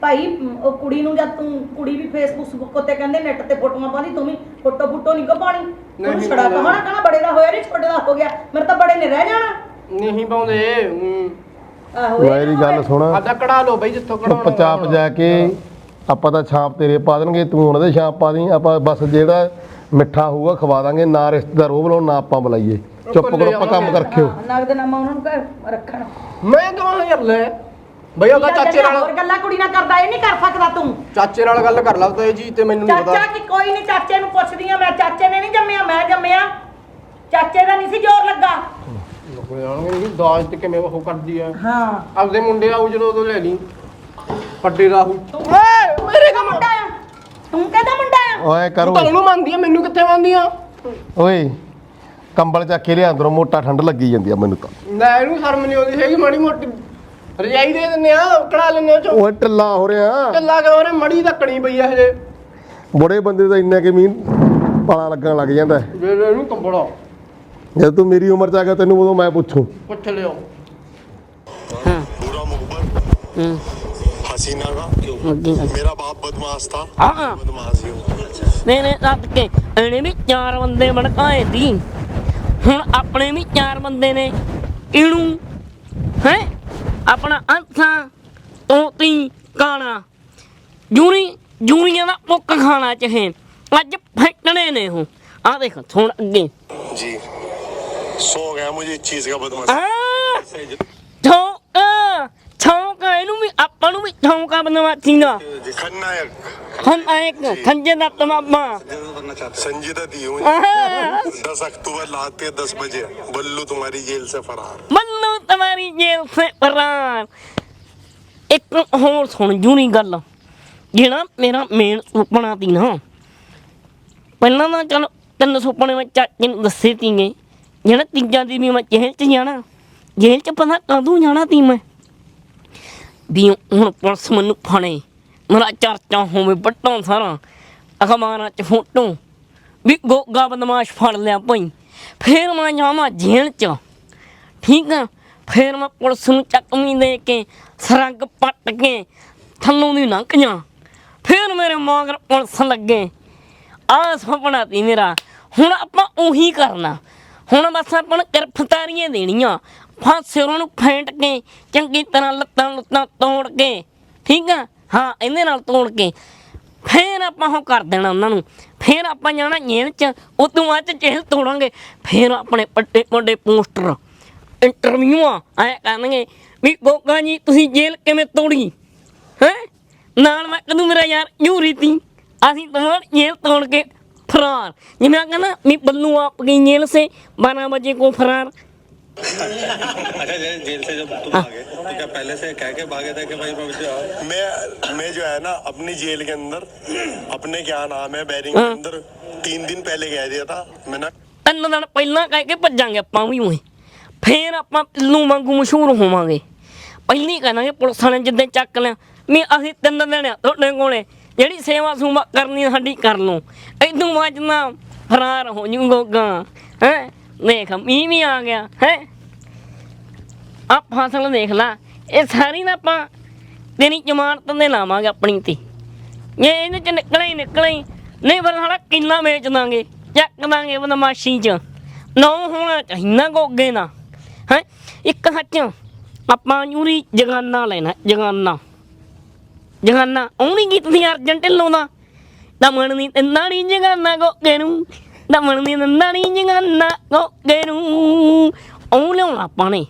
ਭਾਈ। ਉਹ ਕੁੜੀ ਨੂੰ ਜਦ ਤੂੰ ਕੁੜੀ ਵੀ ਫੇਸਬੁੱਕ ਉੱਤੇ ਕਹਿੰਦੇ ਨੈਟ ਤੇ ਫੋਟੋਆਂ ਪਾਉਂਦੀ, ਤੂੰ ਵੀ ਫੋਟੋ ਨਹੀਂ ਕੋ ਪਾਣੀ। ਤੂੰ ਛੜਾ ਕਮਾਣਾ ਕਹਣਾ ਬੜੇ ਦਾ ਹੋਇਆ ਨਹੀਂ ਛੋਟੇ ਦਾ ਹੋ ਗਿਆ। ਮੇਰੇ ਤਾਂ ਬੜੇ ਨੇ ਰਹਿ ਜਾਣਾ। ਨਹੀਂ ਪਾਉਂਦੇ। ਆਹੋ ਮੇਰੀ ਗੱਲ ਸੁਣ, ਆਦਾ ਕਢਾ ਲਓ ਬਈ ਜਿੱਥੋਂ ਕਢਾਉਣਾ। ਚਾਪ ਜਾ ਕੇ ਆਪਾਂ ਤਾਂ ਛਾਪ ਤੇਰੇ ਪਾ ਦੇਣਗੇ, ਤੂੰ ਉਹਨਾਂ ਦੇ ਛਾਪ ਪਾ ਦੀ। ਆਪਾਂ ਬਸ ਜਿਹੜਾ ਮਿੱਠਾ ਹੋਊਗਾ ਖਵਾ ਦਾਂਗੇ, ਨਾ ਰਿਸ਼ਤੇਦਾਰ ਉਹ ਬੁਲਾਓ ਨਾ ਆਪਾਂ ਬੁਲਾਈਏ। ਚੁੱਪ ਕਰੋ, ਆਪਾਂ ਕੰਮ ਕਰ ਰੱਖਿਓ। ਨਗਦਨਾਮਾ ਉਹਨਾਂ ਨੂੰ ਕਹਿ ਰੱਖਣ। ਮੈਂ ਕਹਾਂ ਯਾਰ ਲੈ ਬਈ ਉਹਦਾ ਚਾਚੇ ਨਾਲ ਹੋਰ ਗੱਲਾਂ ਕੁੜੀ ਨਾਲ ਕਰਦਾ, ਇਹ ਨਹੀਂ ਕਰ ਸਕਦਾ ਤੂੰ। ਚਾਚੇ ਨਾਲ ਗੱਲ ਕਰ ਲਾ ਤੇ ਜੀ ਤੇ ਮੈਨੂੰ ਨਹੀਂ ਪਤਾ। ਚਾਚਾ ਕੀ ਕੋਈ ਨਹੀਂ, ਚਾਚੇ ਨੂੰ ਪੁੱਛਦੀ ਆ ਮੈਂ। ਚਾਚੇ ਨੇ ਨਹੀਂ ਜੰਮਿਆ, ਮੈਂ ਜੰਮਿਆ। ਚਾਚੇ ਦਾ ਨਹੀਂ ਸੀ ਜ਼ੋਰ ਲੱਗਾ। ਲੋਕ ਜਾਣਗੇ ਨਹੀਂ ਦਾਜ ਤੇ ਕਿਵੇਂ ਉਹ ਕਰਦੀ ਆ। ਹਾਂ ਆਪਦੇ ਮੁੰਡੇ ਆਉ ਜਦੋਂ ਉਦੋਂ ਲੈ ਲਈ ਵੱਡੇ ਦਾ ਆਉ। ਮੇਰੇ ਦਾ ਮੁੰਡਾ ਆ ਤੂੰ, ਕਹਿੰਦਾ ਮੁੰਡਾ ਆ। ਓਏ ਕਰੋ ਤੂੰ ਉਹਨੂੰ ਮੰਨਦੀ ਆ, ਮੈਨੂੰ ਕਿੱਥੇ ਮੰਨਦੀ ਆ? ਓਏ ਕੰਬਲ ਚੱਕ ਕੇ ਲਿਆ ਅੰਦਰੋਂ, ਮੋਟਾ ਠੰਡ ਲੱਗੀ ਜਾਂਦੀ ਆ ਮੈਨੂੰ ਤਾਂ। ਲੈ ਇਹਨੂੰ ਸ਼ਰਮ ਨਹੀਂ ਆਉਂਦੀ ਹੈਗੀ ਮਾੜੀ ਮੋਟੀ। ਰਜਾਈ ਦੇ ਦਿੰਦੇ ਆ, ਕਢਾ ਲੈਂਦੇ ਆ ਚੋ। ਓਏ ਢਿੱਲਾ ਹੋ ਰਿਹਾ। ਢਿੱਲਾ ਕਿਉਂ ਨੇ? ਮੜੀ ਧੱਕਣੀ ਪਈ ਆ ਹਜੇ। ਬੁੜੇ ਬੰਦੇ ਦਾ ਇੰਨਾ ਕਿ ਮੀਂਹ ਪਾਲਾ ਲੱਗਣ ਲੱਗ ਜਾਂਦਾ। ਜੇ ਇਹਨੂੰ ਕੰਬੜਾ ਜਦ ਤੂੰ ਮੇਰੀ ਉਮਰ ਚ ਆ ਗਿਆ ਤੈਨੂੰ ਉਦੋਂ ਮੈਂ ਪੁੱਛੂ। ਪੁੱਛ ਲਿਓ। पूरा मोहब्बत हसीना का मेरा बाप बदमाश था। बदमाश ही हूँ। ਮੇਰੇ ਸਦਕੇ ਇਹਨੇ ਵੀ 4 ਬੰਦੇ ਭੜਕਾਏ ਦੀ। ਹੁਣ ਆਪਣੇ ਵੀ 4 ਬੰਦੇ ਨੇ। ਇਹਨੂੰ ਹੈ ਆਪਣਾ ਅੰਥਾ ਤੋਤੀ ਕਾਣਾ ਜੂਰੀਆਂ ਦਾ ਪੁੱਕ ਖਾਣਾ ਚਾਹੇ ਅੱਜ ਫੈਕਣੇ ਨੇ। ਉਹ ਆ ਦੇਖ ਸੁਣ ਅੱਗੇ जी सो गया मुझे इस चीज का बदमाश। ਛੌਂਕ ਇਹਨੂੰ ਵੀ ਆਪਾਂ ਨੂੰ ਵੀ ਠੌਂਕਾ ਬਦਮਾਸ਼ੀ ਦਾ खलनायक हम एक संजय दत्त मामा संजीदा दी हूँ 10 अक्टूबर रात के 10 बजे बल्लू तुम्हारी जेल से फरार मल्लू तुम्हारी जेल से फरार। एक होर सुन जूनी गल ਜਿਹੜਾ ਮੇਰਾ ਮੇਨ ਸੁਪਨਾ ਤੀ ਨਾ ਪਹਿਲਾਂ ਤਾਂ ਚਲ 3 ਸੁਪਨੇ ਮੈਂ ਚਾਚੇ ਨੂੰ ਦੱਸੇ ਤੀਗੇ ਜਿਹੜਾ ਤੀਜਾ ਦੀ ਵੀ ਮੈਂ ਜੇਲ੍ਹ 'ਚ ਜਾਣਾ ਜੇਲ੍ਹ 'ਚ ਪਤਾ ਕਦੋਂ ਜਾਣਾ ਤੀ ਮੈਂ ਵੀ ਹੁਣ ਪੁਲਿਸ ਮੈਨੂੰ ਫੜੇ ਮੇਰਾ ਚਰਚਾ ਹੋਵੇ ਵੱਟਾਂ ਸਾਰਾ ਅਖਬਾਰਾਂ 'ਚ ਫੋਟੋ ਵੀ ਗੋਗਾ ਬਦਮਾਸ਼ ਫੜ ਲਿਆ ਭਾਈ ਫਿਰ ਮੈਂ ਜਾਵਾਂ ਜੇਲ੍ਹ 'ਚ ਠੀਕ ਆ ਫਿਰ ਮੈਂ ਪੁਲਿਸ ਨੂੰ ਚੱਕਵੀਂ ਦੇ ਕੇ ਸਰੰਗ ਪੱਟ ਕੇ ਥੱਲੋਂ ਦੀ ਲੰਘ ਜਾ ਫਿਰ ਮੇਰੇ ਮਗਰ ਪੁਲਿਸ ਲੱਗੇ ਆਹ ਸੁਪਨਾ ਤੀ ਮੇਰਾ ਹੁਣ ਆਪਾਂ ਉਹੀ ਕਰਨਾ ਹੁਣ ਬਸ ਆਪਾਂ ਗ੍ਰਿਫਤਾਰੀਆਂ ਦੇਣੀਆਂ ਫਾਂਸੇ ਉਹਨਾਂ ਨੂੰ ਫੇਂਟ ਕੇ ਚੰਗੀ ਤਰ੍ਹਾਂ ਲੱਤਾਂ ਤੋੜ ਕੇ ਠੀਕ ਆ ਹਾਂ ਇਹਦੇ ਨਾਲ ਤੋੜ ਕੇ ਫਿਰ ਆਪਾਂ ਉਹ ਕਰ ਦੇਣਾ ਉਹਨਾਂ ਨੂੰ ਫਿਰ ਆਪਾਂ ਜਾਣਾ ਜੇਲ੍ਹ 'ਚ ਉਹ ਤੋਂ ਬਾਅਦ 'ਚ ਜੇਲ੍ਹ ਤੋੜਾਂਗੇ ਫਿਰ ਆਪਣੇ ਵੱਡੇ ਵੱਡੇ ਪੋਸਟਰ ਇੰਟਰਵਿਊਆਂ ਐ ਕਰਨਗੇ ਵੀ ਗੋਗਾ ਜੀ ਤੁਸੀਂ ਜੇਲ੍ਹ ਕਿਵੇਂ ਤੋੜੀ ਹੈ ਨਾਲ ਮੈਂ ਕਦੋਂ ਮੇਰਾ ਯਾਰ ਝੂਰੀ ਤੀ ਅਸੀਂ ਤਾਂ ਜੇਲ੍ਹ ਤੋੜ ਕੇ फरार ये मैं कहना मैं बल्लू आप गई जेल से 12 बजे को फरार। अच्छा जेल से जब तुम भागे तो क्या पहले से कह के भागे थे कि भाई मैं जो है ना अपनी जेल के अंदर अपने क्या नाम है बैरिंग के अंदर 3 दिन पहले कह दिया था मैंने 3 दिन पहला कह के भजांगे ਆਪਾਂ ਵੀ ਹੋਏ ਫੇਰ ਆਪਾਂ ਪਿੱਲੂ ਵਾਂਗੂ ਮਸ਼ਹੂਰ ਹੋਵਾਂਗੇ ਪਹਿਲੀ ਕਹਾਂਗੇ ਪੁਲਿਸ ਵਾਲੇ ਜਿੱਦਾਂ ਚੱਕ ਲਿਆ ਮੈਂ ਅਸੀਂ 3 ਦਿਨ ਤੁਹਾਡੇ ਕੋਲੇ ਜਿਹੜੀ ਸੇਵਾ ਸੂਵਾ ਕਰਨੀ ਸਾਡੀ ਕਰ ਲਓ ਇਦੋਂ ਬਾਅਦ ਨਾ ਫਰਾਰ ਹੋ ਜੂ ਗੋਗਾ ਹੈ ਦੇਖ ਮੀਂਹ ਵੀ ਆ ਗਿਆ ਹੈ ਆ ਫਸਲ ਦੇਖ ਲਾ ਇਹ ਸਾਰੀ ਨਾ ਆਪਾਂ ਤੇਰੀ ਜ਼ਮਾਨਤ ਤੇ ਲਾਵਾਂਗੇ ਆਪਣੀ ਤੇ ਇਹ ਇਹਦੇ ਚ ਨਿਕਲੇ ਹੀ ਨਹੀਂ ਫਿਰ ਸਾਡਾ ਕਿੰਨਾ ਵੇਚ ਦਾਂਗੇ ਚੱਕ ਦਾਂਗੇ ਬਦਮਾਸ਼ੀ ਚ ਨਾ ਹੋਣਾ ਚਾਹੀਦਾ ਗੋਗੇ ਨਾ ਹੈ ਇੱਕ ਹੱਥ ਆਪਾਂ ਯੂਰੀ ਜਗਾਨਾ ਲੈਣਾ ਜਗਾਨਾ ਉਹਨੀ ਕੀ ਤੁਸੀਂ ਅਰਜਨ ਢਿੱਲੋਂ ਦਾ ਦਮਣ ਨਹੀਂ ਦਿੰਦਾ ਨਹੀਂ ਜਗਾਨਾ ਗੋਗੇ ਨੂੰ ਦਮਣ ਨਹੀਂ ਦਿੰਦਾ ਨਹੀਂ ਜਗਾਨਾ ਗੋਗੇ ਨੂੰ ਉਹ ਲਿਆਉਣਾ ਆਪਾਂ ਨੇ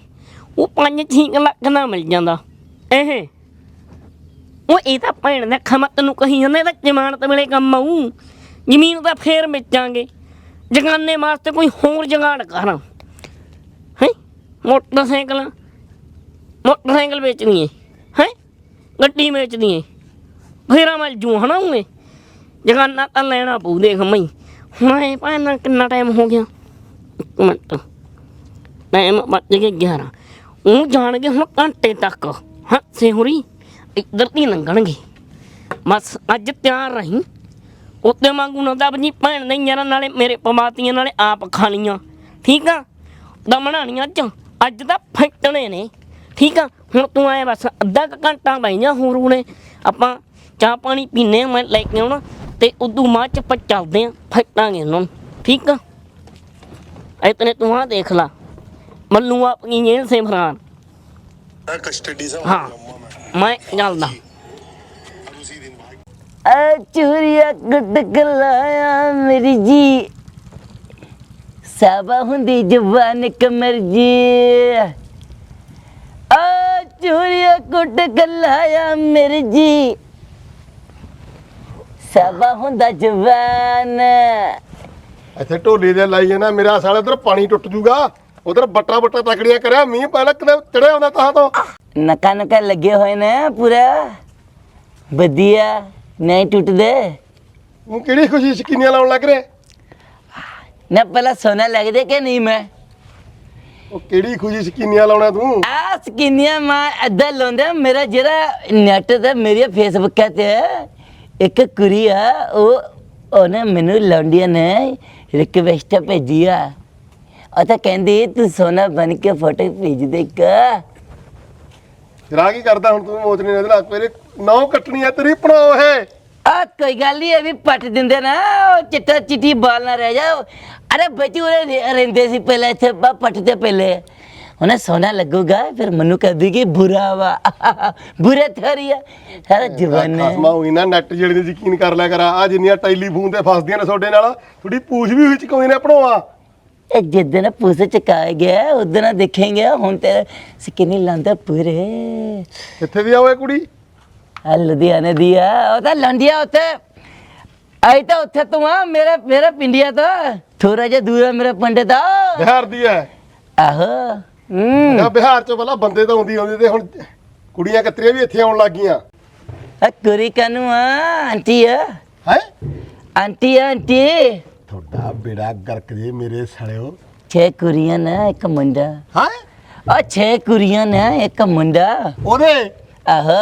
ਉਹ 5-6 ਲੱਖ ਨਾ ਮਿਲ ਜਾਂਦਾ ਇਹ ਉਹ ਇਹ ਤਾਂ ਭੈਣ ਦਾ ਖਮਾ ਤੈਨੂੰ ਕਹੀ ਜਾਂਦੇ ਤਾਂ ਜ਼ਮਾਨਤ ਵੇਲੇ ਕੰਮ ਆਊ ਜ਼ਮੀਨ ਤਾਂ ਫੇਰ ਵੇਚਾਂਗੇ ਜਗਾਨੇ ਵਾਸਤੇ ਕੋਈ ਹੋਰ ਜਗਾੜ ਕਰਾਂ ਹੈ ਮੋਟਰਸਾਈਕਲ ਵੇਚਣੀ ਹੈ ਗੱਡੀ ਵੇਚਦੀ ਏ ਫੇਰਾ ਮਿਲ ਜੂ ਹਨਾ ਉਵੇਂ ਜਗਾਨਾ ਤਾਂ ਲੈਣਾ ਪਊ ਦੇਖ ਮਈ ਹੁਣ ਇਹ ਭਾਣਾ ਕਿੰਨਾ ਟਾਈਮ ਹੋ ਗਿਆ 1 ਮਿੰਟ ਟਾਈਮ ਵੱਜ ਗਏ 11 ਉਹ ਜਾਣਗੇ ਹੁਣ ਘੰਟੇ ਤੱਕ ਹੱਸੇ ਹੋਰੀ ਇੱਧਰ ਦੀ ਲੰਘਣਗੇ ਬਸ ਅੱਜ ਤਿਆਰ ਰਹੀਂ ਉੱਤੇ ਵਾਂਗੂ ਨਾ ਦੱਬ ਜੀ ਭੈਣ ਨਹੀਂ ਯਾਰਾਂ ਨਾਲੇ ਮੇਰੇ ਪਮਾਤੀਆਂ ਨਾਲੇ ਆਪ ਖਾਣੀਆਂ ਠੀਕ ਆ ਦਾ ਬਣਾਣੀਆਂ ਅੱਜ ਤਾਂ ਫੈਂਟਣੇ ਨੇ ਠੀਕ ਆ ਹੁਣ ਤੂੰ ਆਏ ਬਸ ਅੱਧਾ ਘੰਟਾ ਬਹਿ ਜਾ ਹੋਰ ਹੁਣੇ ਆਪਾਂ ਚਾਹ ਪਾਣੀ ਪੀਨੇ ਆ ਮੈਂ ਲੈ ਕੇ ਆਉਣਾ ਤੇ ਉਦੋਂ ਬਾਅਦ ਚ ਆਪਾਂ ਚੱਲਦੇ ਆ ਫੈਂਟਾਂਗੇ ਉਹਨਾਂ ਨੂੰ ਠੀਕ ਆ ਇਤਨੇ ਤੂੰ ਆ ਦੇਖ ਲਾ ਮੱਲੂ ਆਪਣੀ ਜੇਲ੍ਹ ਸੇ ਫਰਾਰ कस्टडी से हाँ मैं ਚੱਲਦਾ ਚੂਰੀਆ ਗੁੱਡ ਲਾਇਆ ਮੇਰੀ ਜੀ ਸਾਬਾ ਹੁੰਦੀ ਜਵਾਨ ਕਮਰ ਜੀ ਚੂਰੀਆ ਗੁੱਡ ਲਾਇਆ ਮੇਰੀ ਜੀ ਸਾਬਾ ਹੁੰਦਾ ਜਵਾਨ ਇੱਥੇ ਢੋਲੀ ਦੇ ਲਾਈ ਜਾਣਾ ਮੇਰਾ ਸਾਲਾ ਉਧਰ ਪਾਣੀ ਟੁੱਟ ਜੂਗਾ ਉਧਰ ਬੱਟਾ ਤਕੜੀਆਂ ਕਰਿਆ ਮੀਂਹ ਪਹਿਲਾਂ ਕਿਤੇ ਚੜਿਆ ਹੁੰਦਾ ਤਾਂ ਤੋਂ ਨਕਾ ਲੱਗੇ ਹੋਏ ਨੇ ਪੂਰਾ ਵਧੀਆ ਨਹੀਂ ਟੁੱਟਦੇ ਉਹ ਕਿਹੜੀ ਖੁਸ਼ੀ ਸ਼ਕੀਨੀਆਂ ਲਾਉਣ ਲੱਗ ਰਿਹਾ ਨਾ ਪਹਿਲਾਂ ਸੋਨਾ ਲੱਗਦੇ ਕਿ ਨਹੀਂ ਮੈਂ ਉਹ ਕਿਹੜੀ ਖੁਸ਼ੀ ਸ਼ਕੀਨੀਆਂ ਲਾਉਣਾ ਤੂੰ ਆ ਸਕੀਨੀਆਂ ਮੈਂ ਅੱਧਾ ਲਾਉਂਦਾ ਮੇਰਾ ਜਿਹੜਾ ਨੈਟ ਤੇ ਮੇਰੀ ਫੇਸਬੁੱਕ ਤੇ ਇੱਕ ਕੁੜੀ ਆ ਉਹਨੇ ਮੈਨੂੰ ਲਾਉਂਦੀਆਂ ਨੇ ਰਿਕਵੈਸਟ ਭੇਜੀ ਆ ਉਹ ਤਾਂ ਕਹਿੰਦੀ ਤੂੰ ਸੋਨਾ ਬਣ ਕੇ ਫੋਟੋ ਭੇਜ ਦੇ ਕਾ ਜਰਾ ਕੀ ਕਰਦਾ ਹੁਣ ਤੂੰ ਮੋਚਣੀ ਇਹਦੇ ਨਾਲ ਤੇਰੇ ਨੌ ਕੱਟਣੀ ਆ ਤੇਰੀ ਪਣਾਓ ਹੈ ਆ ਕੋਈ ਗੱਲ ਨਹੀਂ ਇਹ ਵੀ ਪੱਟ ਦਿੰਦੇ ਨਾ ਚਿੱਟਾ ਚਿੱਟੀ ਬਾਲ ਨਾ ਰਹਿ ਜਾਓ ਅਰੇ ਬੱਚੀ ਉਰੇ ਰਹਿੰਦੇ ਸੀ ਪਹਿਲਾਂ ਇੱਥੇ ਪੱਟ ਤੇ ਪਹਿਲੇ ਉਹਨੇ ਸੋਨਾ ਲੱਗੂਗਾ ਫਿਰ ਮੈਨੂੰ ਕਹਦੀ ਕਿ ਬੁਰਾ ਵਾ ਬੁਰੇ ਥਰੀਆ ਸਾਰਾ ਜਵਾਨ ਖਸਮਾ ਹੋਈ ਨਾ ਨੈਟ ਜਿਹੜੀ ਦੀ ਯਕੀਨ ਕਰ ਲਿਆ ਕਰ ਆ ਜਿੰਨੀਆਂ ਟੈਲੀਫੋਨ ਤੇ ਫਸਦੀਆਂ ਨੇ ਤੁਹਾਡੇ ਨਾਲ ਥੋੜੀ ਪੂਛ ਵੀ ਹੋਈ ਚਕਾਉਂਦੇ ਨੇ ਪਣਾਵਾ जिदन पुस चका गया उदन देखेंगे हुण ते स्किनी लांदा पूरे ਕਿੱਥੇ ਦੀ ਆ ਓਏ ਕੁੜੀ लुधियाने दी है ओ तो लंडिया उत्ते आई तो उत्थे तू आ मेरे मेरे पिंडिया तो थोड़ा जा दूर है मेरे पिंड तो ਬਿਹਾਰ ਦੀ ਐ आहो ਜਾਂ ਬਿਹਾਰ ਚੋਂ ਪਹਿਲਾਂ ਬੰਦੇ ਤਾਂ ਆਉਂਦੀ ਆਉਂਦੀ ਤੇ ਹੁਣ ਕੁੜੀਆਂ ਕਤਰੀਆਂ ਵੀ ਇੱਥੇ ਆਉਣ ਲੱਗ ਗਈਆਂ कुरी कानू आंटी है ਹੈ आंटी है आंटी ਤੁਹਾਡਾ ਬੇੜਾ ਗਰਕ ਜੇ ਮੇਰੇ ਸਾਲਿਓ 6 कुड़ियां ने एक मुंडा ਹੈ ओ 6 कुड़ियां ने एक मुंडा ਉਹਦੇ आहो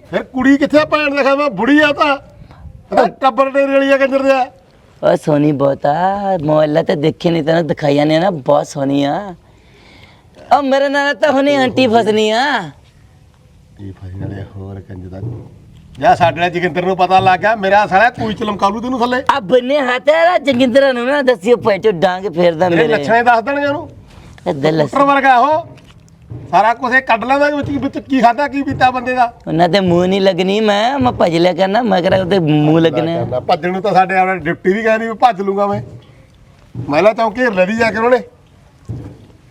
ਫਿਰ ਕੁੜੀ ਕਿੱਥੇ ਭੈਣ ਦੇਖਾ ਮੈਂ ਬੁੜੀ ਆ ਤਾਂ ਟੱਬਰ ਡੇਰੇ ਵਾਲੀ ਆ ਕੰਜਰ ਦੇ ओ सोनी बहुत आ मोहल्ला तो देखे नहीं तेना दिखाइया ने ना बहुत सोनी आ ओ मेरे नाल तो हुने आंटी फसनी आ ਇਹ ਫਸੀ ਨਾਲੇ ਹੋਰ ਕੰਜ ਦਾ ਜਾਂ ਸਾਡੇ ਨਾਲ ਜਗਿੰਦਰ ਨੂੰ ਪਤਾ ਲੱਗ ਗਿਆ ਮੇਰਾ ਸਾਲਾ ਕੋਈ ਚਲਮਕਾ ਲੂ ਤੈਨੂੰ ਥੱਲੇ अब बने हाथ है जगिंदरा नु ना दसियो पैचो डांग फेरदा ਮੇਰੇ मेरे ਲੱਛਣੇ ਦੱਸ ਦੇਣਗੇ ਉਹਨੂੰ दलस ਪੁੱਤਰ ਵਰਗਾ ਉਹ ਸਾਰਾ ਕੁਝ ਇਹ ਕੱਢ ਲੈਂਦਾ ਵਿੱਚ ਕੀ ਖਾਦਾ ਕੀ ਪੀਤਾ ਬੰਦੇ ਦਾ ਉਹਨਾਂ ਤੇ ਮੂੰਹ ਨਹੀਂ ਲੱਗਣੀ ਮੈਂ ਭੱਜ ਲਿਆ ਕਰਨਾ ਮੈਂ ਕਰਾ ਉਹਦੇ ਮੂੰਹ ਲੱਗਣਾ ਭੱਜਣ ਨੂੰ ਤਾਂ ਸਾਡੇ ਆਪਣੇ ਡਿਪਟੀ ਵੀ ਕਹਿੰਦੀ ਵੀ ਭੱਜ ਲੂੰਗਾ ਮੈਂ ਮਹਿਲਾ ਚੌਂਕ ਘੇਰ ਲੈਦੀ ਜਾ ਕੇ ਉਹਨੇ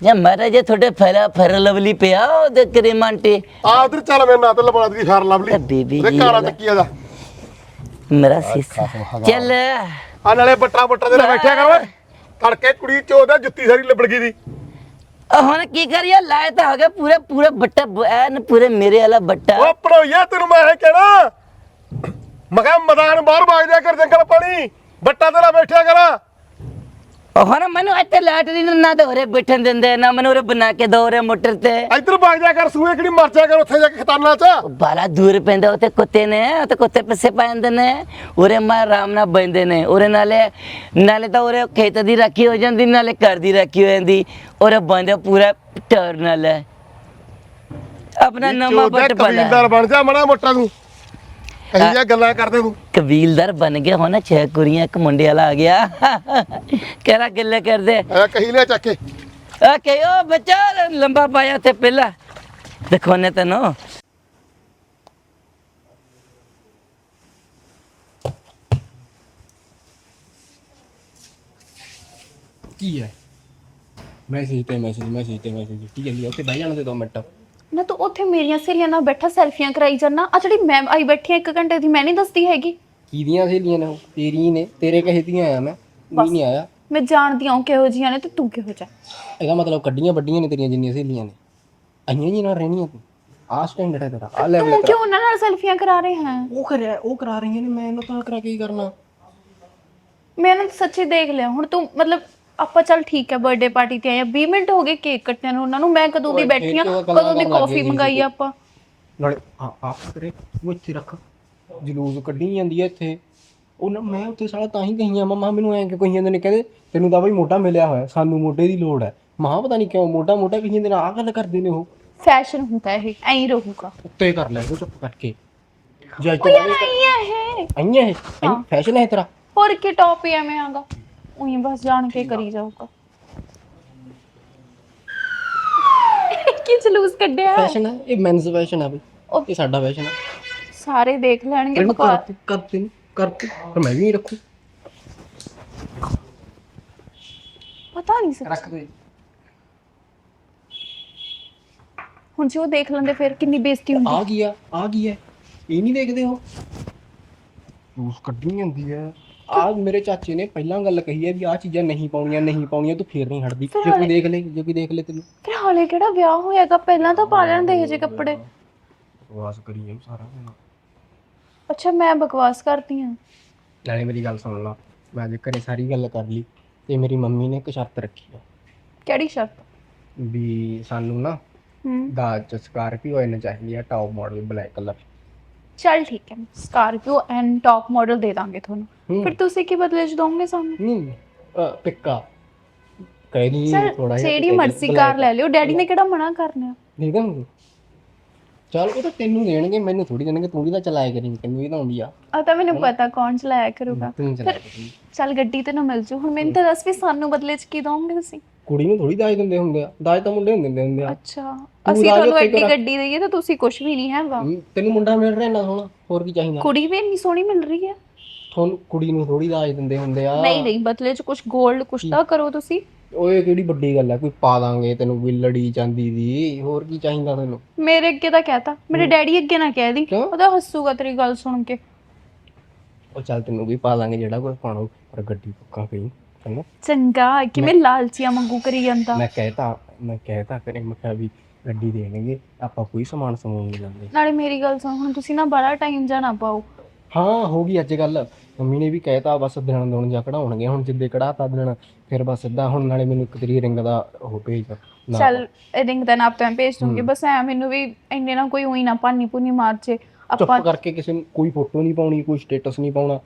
ਜਾਂ ਮਾਰਾ ਜੇ ਤੁਹਾਡੇ ਫੈਰ ਲਵਲੀ ਪਿਆ ਉਹਦੇ ਕਰੀਮਾਂਟੇ ਆ ਉਧਰ ਚੱਲ ਮੇਰੇ ਨਾਲ ਤੇ ਲਬਣਾ ਦੀ ਫਾਰ ਲਵਲੀ ਬੀਬੀ ਉਹਦੇ ਜੀ ਘਰ ਆ ਚੱਕੀ ਦਾ ਮੇਰਾ ਸੀਸਾ ਚੱਲ ਆ ਨਾਲੇ ਬੱਟਾ ਦੇ ਨਾਲ ਬੈਠਿਆ ਕਰ ਓਏ ਤੜਕੇ ਕੁੜੀ ਚੋਦਾ ਜੁੱਤੀ ਸਾਰੀ ਲਿਬੜ ਗਈ ਦੀ ਹੁਣ ਕੀ ਕਰੀਏ ਲਾਏ ਤਾਂ ਹੋ ਗਏ ਪੂਰੇ ਪੂਰੇ ਬੱਟਾ ਐਨ ਪੂਰੇ ਮੇਰੇ ਵਾਲਾ ਬੱਟਾ ਉਹ ਪੜੋਈਆ ਤੈਨੂੰ ਮੈਂ ਇਹ ਕਹਿਣਾ ਮਗਾ ਮੈਦਾਨ ਬਾਹਰ ਭਾਗ ਜਾ ਕਰ ਜੰਗਲ ਪਾਣੀ ਬੱਟਾ ਤੇਰਾ ਬੈਠਿਆ ਕਰ ਹੁਣ ਮੈਨੂੰ ਇੱਥੇ ਲਾਟਰੀ ਨਾ ਤਾਂ ਹੋਰੇ ਬੈਠਣ ਦਿੰਦੇ ਨਾ ਮੈਨੂੰ ਉਰੇ ਬਣਾ ਕੇ ਦੋ ਰੇ ਮੋਟਰ ਤੇ ਇੱਧਰ ਭਾਗ ਜਾ ਕਰ ਸੂਏ ਕਿਹੜੀ ਮਰ ਜਾ ਕਰ ਉੱਥੇ ਜਾ ਕੇ ਖਤਾਨਾਂ ਚ ਬਾਲਾ ਦੂਰ ਪੈਂਦਾ ਉੱਥੇ ਕੁੱਤੇ ਨੇ ਉੱਥੇ ਕੁੱਤੇ ਪਿੱਛੇ ਪੈ ਜਾਂਦੇ ਨੇ ਉਰੇ ਮੈਂ ਆਰਾਮ ਨਾਲ ਬੈਂਦੇ ਨੇ ਉਰੇ ਨਾਲੇ ਤਾਂ ਉਰੇ ਖੇਤ ਦੀ ਰਾਖੀ ਹੋ ਜਾਂਦੀ ਨਾਲੇ ਘਰ ਦੀ ਰਾਖੀ ਹੋ ਜਾਂਦੀ ਉਰੇ ਬੰਦਾ ਪੂਰਾ ਟਰ ਨਾਲ ਹੈ ਆਪਣਾ ਨਵਾਂ ਬੱਟ ਪਾਲਾ ਕਬੀਲਦਾਰ ਬਣ ਜਾ ਮੜਾ ਮੋਟਾ ਤੂੰ ਕਹੀ ਜਾ ਗੱਲਾਂ ਕਰਦੇ ਤੂੰ ਕਬੀਲਦਾਰ ਬਣ ਗਿਆ ਹੋਣਾ 6 ਕੁੜੀਆਂ ਇੱਕ ਮੁੰਡੇ ਵਾਲਾ ਆ ਗਿਆ ਕਿਹੜਾ ਗੱਲੇ ਕਰਦੇ ਆ ਕਹੀ ਲਿਆ ਚੱਕ ਕੇ ਆ ਕਿਉਂ ਬੱਚਾ ਲੰਬਾ ਪਾਇਆ ਤੇ ਪਹਿਲਾਂ ਦੇਖੋ ਨੇ ਤੈਨੂੰ ਕੀ ਹੈ ਮੈਸੇਜ ਤੇ ਮੈਸੇਜ ਕੀ ਕਹਿੰਦੀ ਉੱਥੇ ਬਹਿ ਜਾਣ ਦੇ 2 ਮਿੰਟ ਨਾ ਤੂੰ ਉੱਥੇ ਮੇਰੀਆਂ ਸਹੇਲੀਆਂ ਨਾਲ ਬੈਠਾ ਸੈਲਫੀਆਂ ਕਰਾਈ ਜਾਂਦਾ ਆ ਜਿਹੜੀ ਮੈਂ ਆਈ ਬੈਠੀ ਆ 1 ਘੰਟੇ ਦੀ ਮੈਂ ਨਹੀਂ ਦੱਸਦੀ ਹੈਗੀ ਕਿਹਦੀਆਂ ਸਹੇਲੀਆਂ ਨੇ ਉਹ ਤੇਰੀ ਨੇ ਤੇਰੇ ਕਹੇ ਦੀਆਂ ਆਇਆ ਮੈਂ ਨਹੀਂ ਆਇਆ ਮੈਂ ਜਾਣਦੀ ਹਾਂ ਕਿਹੋ ਜੀਆਂ ਨੇ ਤੇ ਤੂੰ ਕਿਹੋ ਜਿਹਾ ਇਹਦਾ ਮਤਲਬ ਕੱਡੀਆਂ ਵੱਡੀਆਂ ਨੇ ਤੇਰੀਆਂ ਜਿੰਨੀਆਂ ਸਹੇਲੀਆਂ ਨੇ ਆਈਆਂ ਜੀ ਨਾਲ ਰਹਿਣੀਆਂ ਤੂੰ ਆ ਸਟੈਂਡਰਡ ਹੈ ਤੇਰਾ ਆ ਲੈਵਲ ਤੂੰ ਕਿਉਂ ਉਹਨਾਂ ਨਾਲ ਸੈਲਫੀਆਂ ਕਰਾ ਰਹੇ ਹੈ ਉਹ ਕਰਾ ਰਹੀਆਂ ਨੇ ਮੈਂ ਇਹਨਾਂ ਤਾਂ ਕਰਾ ਕੇ ਕੀ ਕਰਨਾ ਮੈਂ ਨਾ ਸੱਚੀ ਦੇਖ ਲਿਆ ਹੁਣ ਤੂੰ ਮਤਲਬ ਆਪਾਂ ਚੱਲ ਠੀਕ ਹੈ ਬਰਥਡੇ ਪਾਰਟੀ ਤੇ ਆਇਆ 20 ਮਿੰਟ ਹੋ ਗਏ ਕੇਕ ਕੱਟਿਆਂ ਨੂੰ ਉਹਨਾਂ ਨੂੰ ਮੈਂ ਕਦੋਂ ਦੀ ਬੈਠੀ ਆ ਕਦੋਂ ਦੀ ਕਾਫੀ ਮੰਗਾਈ ਆ ਆਪਾਂ ਨਾਲੇ ਆ ਕਰੇ ਉਹ ਇੱਥੇ ਰੱਖ ਜਲੂਸ ਕੱਢੀ ਜਾਂਦੀ ਹੈ ਇੱਥੇ ਉਹਨਾਂ ਮੈਂ ਉੱਥੇ ਸਾਲਾ ਤਾਂ ਹੀ ਕਹੀਆਂ ਮਮਾ ਮੈਨੂੰ ਐਂ ਕਿ ਕਹੀ ਜਾਂਦੇ ਨੇ ਕਹਿੰਦੇ ਤੈਨੂੰ ਤਾਂ ਬਈ ਮੋਢਾ ਮਿਲਿਆ ਹੋਇਆ ਸਾਨੂੰ ਮੋਢੇ ਦੀ ਲੋੜ ਹੈ ਮਹਾ ਪਤਾ ਨਹੀਂ ਕਿਉਂ ਮੋਢਾ ਕਹੀ ਜਾਂਦੇ ਨੇ ਆਹ ਗੱਲ ਕਰਦੇ ਨੇ ਉਹ ਫੈਸ਼ਨ ਹੁੰਦਾ ਇਹ ਐਂ ਹੀ ਰਹੂਗਾ ਉੱਤੇ ਕਰ ਲੈ ਉਹ ਚੁੱਪ ਕਰਕੇ ਜੇ ਉਹ ਯਾਰ ਆਈਆਂ ਇਹ ਫੈਸ਼ਨ ਹੈ ਤੇਰਾ ਹੋਰ ਕੀ ਟੌਪ ਹੀ ਐਵੇਂ ਆਗਾ ਉਹੀ ਬਸ ਜਾਣ ਕੇ ਕਰੀ ਜਾਊਗਾ ਕੀ ਜਲੂਸ ਕੱਢਿਆ ਫੈਸ਼ਨ ਹੈ ਇਹ ਮੈਨਸ ਫੈਸ਼ਨ ਹੈ ਬਈ ਇਹ ਸਾਡਾ ਫੈਸ਼ਨ ਹੈ ਸਾਰੇ ਦੇਖ ਲੈਣਗੇ ਬਕਵਾਸ ਕਰਤੇ ਪਰ ਮੈਂ ਵੀ ਨਹੀਂ ਰੱਖੂ ਪਤਾ ਨਹੀਂ ਸੱਚ ਰੱਖ ਦੇ ਹੁਣ ਜੇ ਉਹ ਦੇਖ ਲੈਂਦੇ ਫਿਰ ਕਿੰਨੀ ਬੇਇੱਜ਼ਤੀ ਹੁੰਦੀ ਆ ਗਿਆ ਇਹ ਨਹੀਂ ਦੇਖਦੇ ਹੋ ਜੂਸ ਕੱਢਣੀ ਹੁੰਦੀ ਹੈ ਆ ਮੇਰੇ ਚਾਚੇ ਨੇ ਪਹਿਲਾਂ ਗੱਲ ਕਹੀ ਹੈ ਵੀ ਆ ਚੀਜ਼ਾਂ ਨਹੀਂ ਪਾਉਣੀਆਂ ਤੂੰ ਫੇਰ ਨਹੀਂ ਹਟਦੀ ਜੇ ਕੋਈ ਦੇਖ ਲੈ ਤੈਨੂੰ ਫਿਰ ਹਾਲੇ ਕਿਹੜਾ ਵਿਆਹ ਹੋਇਆਗਾ ਪਹਿਲਾਂ ਤਾਂ ਪਾ ਲੈਣ ਦੇ ਇਹ ਜੇ ਕੱਪੜੇ ਬਕਵਾਸ ਕਰੀ ਜਾਊ ਸਾਰਾ ਦਿਨ ਅੱਛਾ ਮੈਂ ਬਕਵਾਸ ਕਰਦੀ ਆ ਨਾਲੇ ਮੇਰੀ ਗੱਲ ਸੁਣ ਲਾ ਮੈਂ ਅੱਜ ਘਰੇ ਸਾਰੀ ਗੱਲ ਕਰ ਲਈ ਤੇ ਮੇਰੀ ਮੰਮੀ ਨੇ ਇੱਕ ਸ਼ਰਤ ਰੱਖੀ ਆ ਕਿਹੜੀ ਸ਼ਰਤ ਵੀ ਸਾਨੂੰ ਨਾ ਦਾਜ ਚ ਸਕਾਰਪੀਓ ਇਹਨਾਂ ਚਾਹੀਦੀ ਆ ਟੌਪ ਮਾਡਲ ਬਲੈਕ ਕਲਰ ਚੱਲ ਠੀਕ ਹੈ ਸਕਾਰਪੀਓ ਐਂਡ ਟੌਪ ਮਾਡਲ ਦੇ ਦਾਂਗੇ ਤੁਹਾਨੂੰ ਫਿਰ ਤੁਸੀਂ ਕੀ ਬਦਲੇ ਚ ਦੋਗੇ ਸਾਨੂੰ ਨਹੀਂ ਪਿੱਕਾ ਕਹਿ ਨਹੀਂ ਥੋੜਾ ਜਿਹਾ ਜਿਹੜੀ ਮਰਜ਼ੀ ਕਾਰ ਲੈ ਲਿਓ ਡੈਡੀ ਨੇ ਕਿਹੜਾ ਮਨਾ ਕਰਨਾ ਦੇ ਦਾਂਗੇ ਚੱਲ ਉਹ ਤਾਂ ਤੈਨੂੰ ਦੇਣਗੇ ਮੈਨੂੰ ਥੋੜੀ ਦੇਣਗੇ ਤੂੰ ਵੀ ਤਾਂ ਚਲਾਇਆ ਕਰੀਂ ਤੈਨੂੰ ਵੀ ਤਾਂ ਆਉਂਦੀ ਆ ਤਾਂ ਮੈਨੂੰ ਪਤਾ ਕੌਣ ਚਲਾਇਆ ਕਰੂਗਾ ਚੱਲ ਗੱਡੀ ਤੇ ਨਾ ਮਿਲ ਜੂ ਹੁਣ ਮੈਨੂੰ ਤਾਂ ਦੱਸ ਵੀ ਸਾਨੂੰ ਬਦਲੇ ਚ ਕੀ ਦੋਗੇ ਤੁਸੀਂ ਕੁੜੀ ਨੂੰ ਥੋੜੀ ਦਾਜ ਦਿੰਦੇ ਹੁੰਦੇ ਆ ਦਾਜ ਤਾਂ ਮੁੰਡੇ ਨੂੰ ਦਿੰਦੇ ਹੁੰਦੇ ਆ ਅੱਛਾ ਅਸੀਂ ਤੁਹਾਨੂੰ ਐਡੀ ਗੱਡੀ ਦਈਏ ਤਾਂ ਤੁਸੀਂ ਕੁਝ ਵੀ ਨਹੀਂ ਹੈਗਾ ਤੈਨੂੰ ਮੁੰਡਾ ਮਿਲ ਰਿਹਾ ਨਾ ਸੋਹਣਾ ਹੋਰ ਕੀ ਚਾਹੀਦਾ ਕੁੜੀ ਵੀ ਇੰਨੀ ਸੋਹਣੀ ਮਿਲ ਰਹੀ ਹੈ ਤੁਹਾਨੂੰ ਕੁੜੀ ਨੂੰ ਥੋੜੀ ਦਾਜ ਦਿੰਦੇ ਹੁੰਦੇ ਆ ਨਹੀਂ ਬਦਲੇ ਚ ਕੁਝ 골ਡ ਕੁਝ ਤਾਂ ਕਰੋ ਤੁਸੀਂ ਓਏ ਕਿਹੜੀ ਵੱਡੀ ਗੱਲ ਹੈ, ਕੋਈ ਪਾ ਦਾਂਗੇ ਤੈਨੂੰ ਕੋਈ ਲੜੀ ਚਾਂਦੀ ਦੀ, ਹੋਰ ਕੀ ਚਾਹੀਦਾ ਤੈਨੂੰ? ਮੇਰੇ ਅੱਗੇ ਤਾਂ ਕਹਿਤਾ, ਮੇਰੇ ਡੈਡੀ ਅੱਗੇ ਨਾ ਕਹਿ ਦੀ, ਉਹਦਾ ਹੱਸੂਗਾ ਤੇਰੀ ਗੱਲ ਸੁਣ ਕੇ। ਉਹ ਚੱਲ ਤੈਨੂੰ ਵੀ ਪਾ ਦਾਂਗੇ ਜਿਹੜਾ ਕੋਈ ਪਾਣਾ, ਪਰ ਗੱਡੀ ਪੱਕਾ ਕਹੀਂ ਚੰਗਾ। ਚੰਗਾ, ਕਿਵੇਂ ਲਾਲਚੀਆਂ ਮੰਗੂ ਕਰੀ ਜਾਂਦਾ। ਮੈਂ ਕਹਿਤਾ ਕਰੇ, ਮੈਂ ਕਿਹਾ ਵੀ ਗੱਡੀ ਦੇਣਗੇ, ਆਪਾਂ ਕੋਈ ਸਮਾਨ ਸਮੂਨ ਨਹੀਂ ਲੈਂਦੇ। ਨਾਲੇ ਮੇਰੀ ਗੱਲ ਸੁਣ, ਹੁਣ ਤੁਸੀਂ ਨਾ ਬੜਾ ਟਾਈਮ ਜਾ ਨਾ ਪਾਓ। ਹਾਂ ਹੋ ਗਈ ਅੱਜ ਗੱਲ, ਮੰਮੀ ਨੇ ਵੀ ਕਹਿਤਾ ਬਸ ਦਿਨ ਦੋਣ ਜਾ ਕਢਾਉਣਗੇ, ਹੁਣ ਜਿੱਦੇ ਕਢਾਤਾ ਦਿਨ ਫਿਰ ਬਸ ਸਿੱਧਾ। ਹੁਣ ਨਾਲੇ ਮੈਨੂੰ ਇੱਕ ਤੇਰੀ ਰਿੰਗ ਦਾ ਉਹ ਭੇਜ ਨਾ। ਚੱਲ ਰਿੰਗ ਦਾ ਨਾਪ ਤਾਂ ਮੈਂ ਭੇਜ ਦੂੰਗੀ, ਬਸ ਐ ਮੈਨੂੰ ਵੀ ਇੰਨੇ ਨਾ ਕੋਈ ਉਹੀ ਨਾ ਪਾਨੀ ਪੁਨੀ ਮਾਰ ਜੇ। ਚੁੱਪ ਕਰਕੇ ਕਿਸੇ ਨੂੰ ਕੋਈ ਫੋਟੋ ਨਹੀਂ ਪਾਉਣੀ, ਕੋਈ ਸਟੇਟਸ ਨਹੀਂ ਪਾਉਣਾ,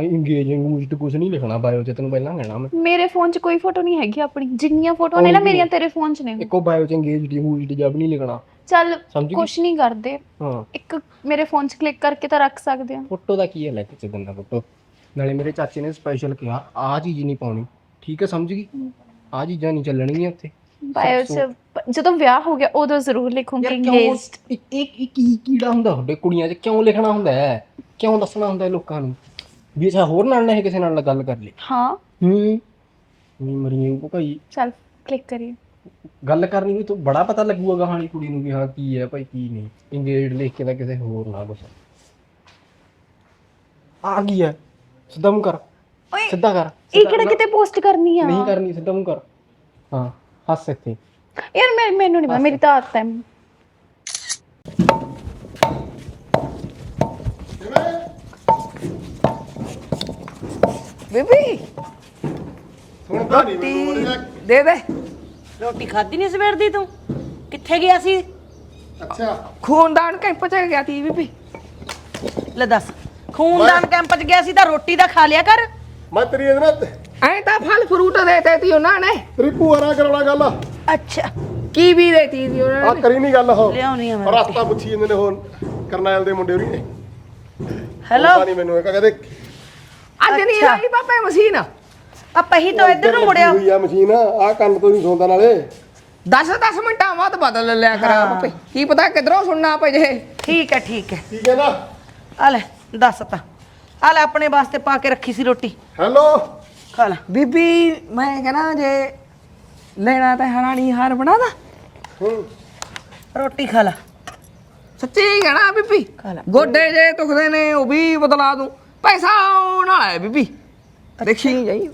ਇੰਗੇਜਿੰਗ ਕੁਝ ਨਹੀਂ ਲਿਖਣਾ ਬਾਇਓ 'ਚ, ਤੈਨੂੰ ਪਹਿਲਾਂ ਕਹਿਣਾ ਮੈਂ। ਮੇਰੇ ਫੋਨ 'ਚ ਕੋਈ ਫੋਟੋ ਨਹੀਂ ਹੈਗੀ ਆਪਣੀ, ਜਿੰਨੀਆਂ ਫੋਟੋ ਨੇ ਨਾ ਮੇਰੀਆਂ ਤੇਰੇ ਫੋਨ 'ਚ ਨੇ। ਇੱਕੋ ਬਾਇਓ 'ਚ ਇੰਗੇਜਡ ਜਬ ਨਹੀਂ ਲਿਖਣਾ। ਚੱਲ ਕੁਛ ਨਹੀਂ ਕਰਦੇ, ਹਾਂ ਇੱਕ ਮੇਰੇ ਫੋਨ 'ਚ ਕਲਿੱਕ ਕਰਕੇ ਤਾਂ ਰੱਖ ਸਕਦੇ ਆ। ਫੋਟੋ ਦਾ ਕੀ ਹੈ, ਲੈ ਕੇ ਦਿੰਦਾ ਫੋਟੋ। ਨਾਲੇ ਮੇਰੇ ਚਾਚੇ ਨੇ ਸਪੈਸ਼ਲ ਕਿਹਾ ਆਹ ਚੀਜ਼ ਨਹੀਂ ਪਾਉਣੀ, ਠੀਕ ਹੈ ਸਮਝ ਗਈ? ਆਹ ਚੀਜ਼ਾਂ ਨਹੀਂ ਚੱਲਣਗੀਆਂ ਉੱਥੇ ਬਾਇਓ 'ਚ ਜਦੋਂ ਵਿਆਹ ਹੋ ਗਿਆ ਉਦੋਂ ਜ਼ਰੂਰ ਲਿਖੂੰਗੀ ਇੰਗੇਜਡ। ਇਹ ਕੀ ਕੀੜਾ ਹੁੰਦਾ ਤੁਹਾਡੇ ਕੁੜੀਆਂ 'ਚ, ਕਿਉਂ ਲਿਖਣਾ ਹੁੰਦਾ ਹੈ, ਕਿਉਂ ਦੱਸਣਾ ਹੁੰਦਾ ਹੈ ਲੋਕਾਂ ਨੂੰ ਵੀ ਅੱਛਾ ਹੋਰ ਨਾਲ ਨਾ ਕਿਸੇ ਨਾਲ ਗੱਲ ਕਰ ਲਈ? ਹਾਂ ਮਰੀਏ ਉਹ ਭਾਈ, ਚੱਲ ਕਲਿੱਕ ਕਰੀਏ। ਗੱਲ ਕਰਨੀ ਵੀ ਤੂੰ ਬੜਾ ਪਤਾ ਲੱਗੂਗਾ ਕਹਾਣੀ ਕੁੜੀ ਨੂੰ ਵੀ ਹਾਂ ਕੀ ਹੈ ਭਾਈ ਕੀ ਨਹੀਂ। ਇੰਗੇਜਡ ਲਿਖ ਕੇ ਤਾਂ ਕਿਸੇ ਹੋਰ ਨਾ ਕੁਛ ਆ ਗਈ ਹੈ, ਸਿੱਧਾ ਮੂੰਹ ਕਰ, ਸਿੱਧਾ ਕਰ। ਇਹ ਕਿਹੜਾ ਕਿਤੇ ਪੋਸਟ ਕਰਨੀ ਆ? ਨਹੀਂ ਕਰਨੀ, ਸਿੱਧਾ ਮੂੰਹ ਕਰ। ਹਾਂ ਹੱਸ ਇੱਥੇ ਯਾਰ ਮੈਨੂੰ ਨਹੀਂ ਪਤਾ, ਮੇਰੀ ਤਾਂ ਆਦਤ ਹੈ। ਬੀਬੀ ਸੁਣਦਾ ਨਹੀਂ ਮੈਨੂੰ ਦੇ ਦੇ। ਰੋਟੀ ਖਾਧੀ ਨਹੀਂ ਸਵੇਰ ਦੀ ਤੂੰ? ਕਿੱਥੇ ਗਿਆ ਸੀ? ਅੱਛਾ ਖੂਨਦਾਨ ਕੈਂਪ 'ਚ ਗਿਆ ਤੀ ਬੀਬੀ। ਲੈ ਦੱਸ, ਖੂਨਦਾਨ ਕੈਂਪ 'ਚ ਗਿਆ ਸੀ ਤਾਂ ਰੋਟੀ ਦਾ ਖਾ ਲਿਆ ਕਰ। ਮੈਂ ਤੇਰੀ ਇਹਦੇ ਨਾਲ ਐਂ ਤਾਂ ਫਲ ਫਰੂਟ ਦੇਤੇ ਤੀ ਉਹਨਾਂ ਨੇ। ਤੇਰੀ ਭੂਆ ਨਾਲ ਕਰਾਉਣਾ ਗੱਲ ਆ ਅੱਛਾ ਕੀ ਵੀ ਦੇਤੀ ਤੀ ਉਹਨਾਂ ਨੇ। ਕਰੀ ਨਹੀਂ ਗੱਲ ਉਹ ਲਿਆਉਣੀ ਆ ਮੈਂ ਰਸਤਾ ਪੁੱਛੀ ਜਾਂਦੇ ਨੇ ਹੋਰ ਕਰਨੈਲ ਦੇ ਮੁੰਡੇ ਹੋਰੀ ਨੇ। ਹੈਲੋ ਪਤਾ ਨਹੀਂ ਮੈਨੂੰ ਇਹ ਕਹਿੰਦੇ ਅੱਜ ਨਹੀਂ ਆਈ ਬਾਪੇ ਮਸ਼ੀਨ। ਆ ਪਹੀ ਤੋਂ ਇੱਧਰ ਨੂੰ ਮੁੜਿਆ। ਹੋਈ ਆ ਮਸ਼ੀਨ, ਆ ਕੰਨ ਤੋਂ ਨਹੀਂ ਸੌਂਦਾ ਨਾਲੇ। 10 ਮਿੰਟਾਂ ਬਾਅਦ ਬਦਲ ਲਿਆ ਕਰਾਂ ਬਾਪੇ, ਕੀ ਪਤਾ ਕਿਧਰੋਂ ਸੁਣਨਾ ਪੈ ਜੇ। ਠੀਕ ਹੈ ਠੀਕ ਹੈ, ਠੀਕ ਹੈ ਨਾ? ਆ ਲੈ ਦੱਸ ਤਾਂ, ਆ ਲੈ ਆਪਣੇ ਵਾਸਤੇ ਪਾ ਕੇ ਰੱਖੀ ਸੀ ਰੋਟੀ, ਹੈਲੋ ਖਾ ਲੈ। ਬੀਬੀ ਮੈਂ ਕਹਿੰਦਾ ਜੇ ਲੈਣਾ ਤਾਂ ਹਰਾਣੀ ਹਾਰ ਬਣਾ ਦਾ। ਰੋਟੀ ਖਾ ਲੈ। ਸੱਚੀ ਕਹਿਣਾ ਬੀਬੀ, ਗੋਡੇ ਜੇ ਦੁਖਦੇ ਨੇ ਉਹ ਵੀ ਬਦਲਾ ਦੂੰ, ਪੈਸਾ ਆਉਣ ਵਾਲਾ ਹੈ ਬੀਬੀ, ਦੇਖੀ ਨਹੀਂ ਜਾਈ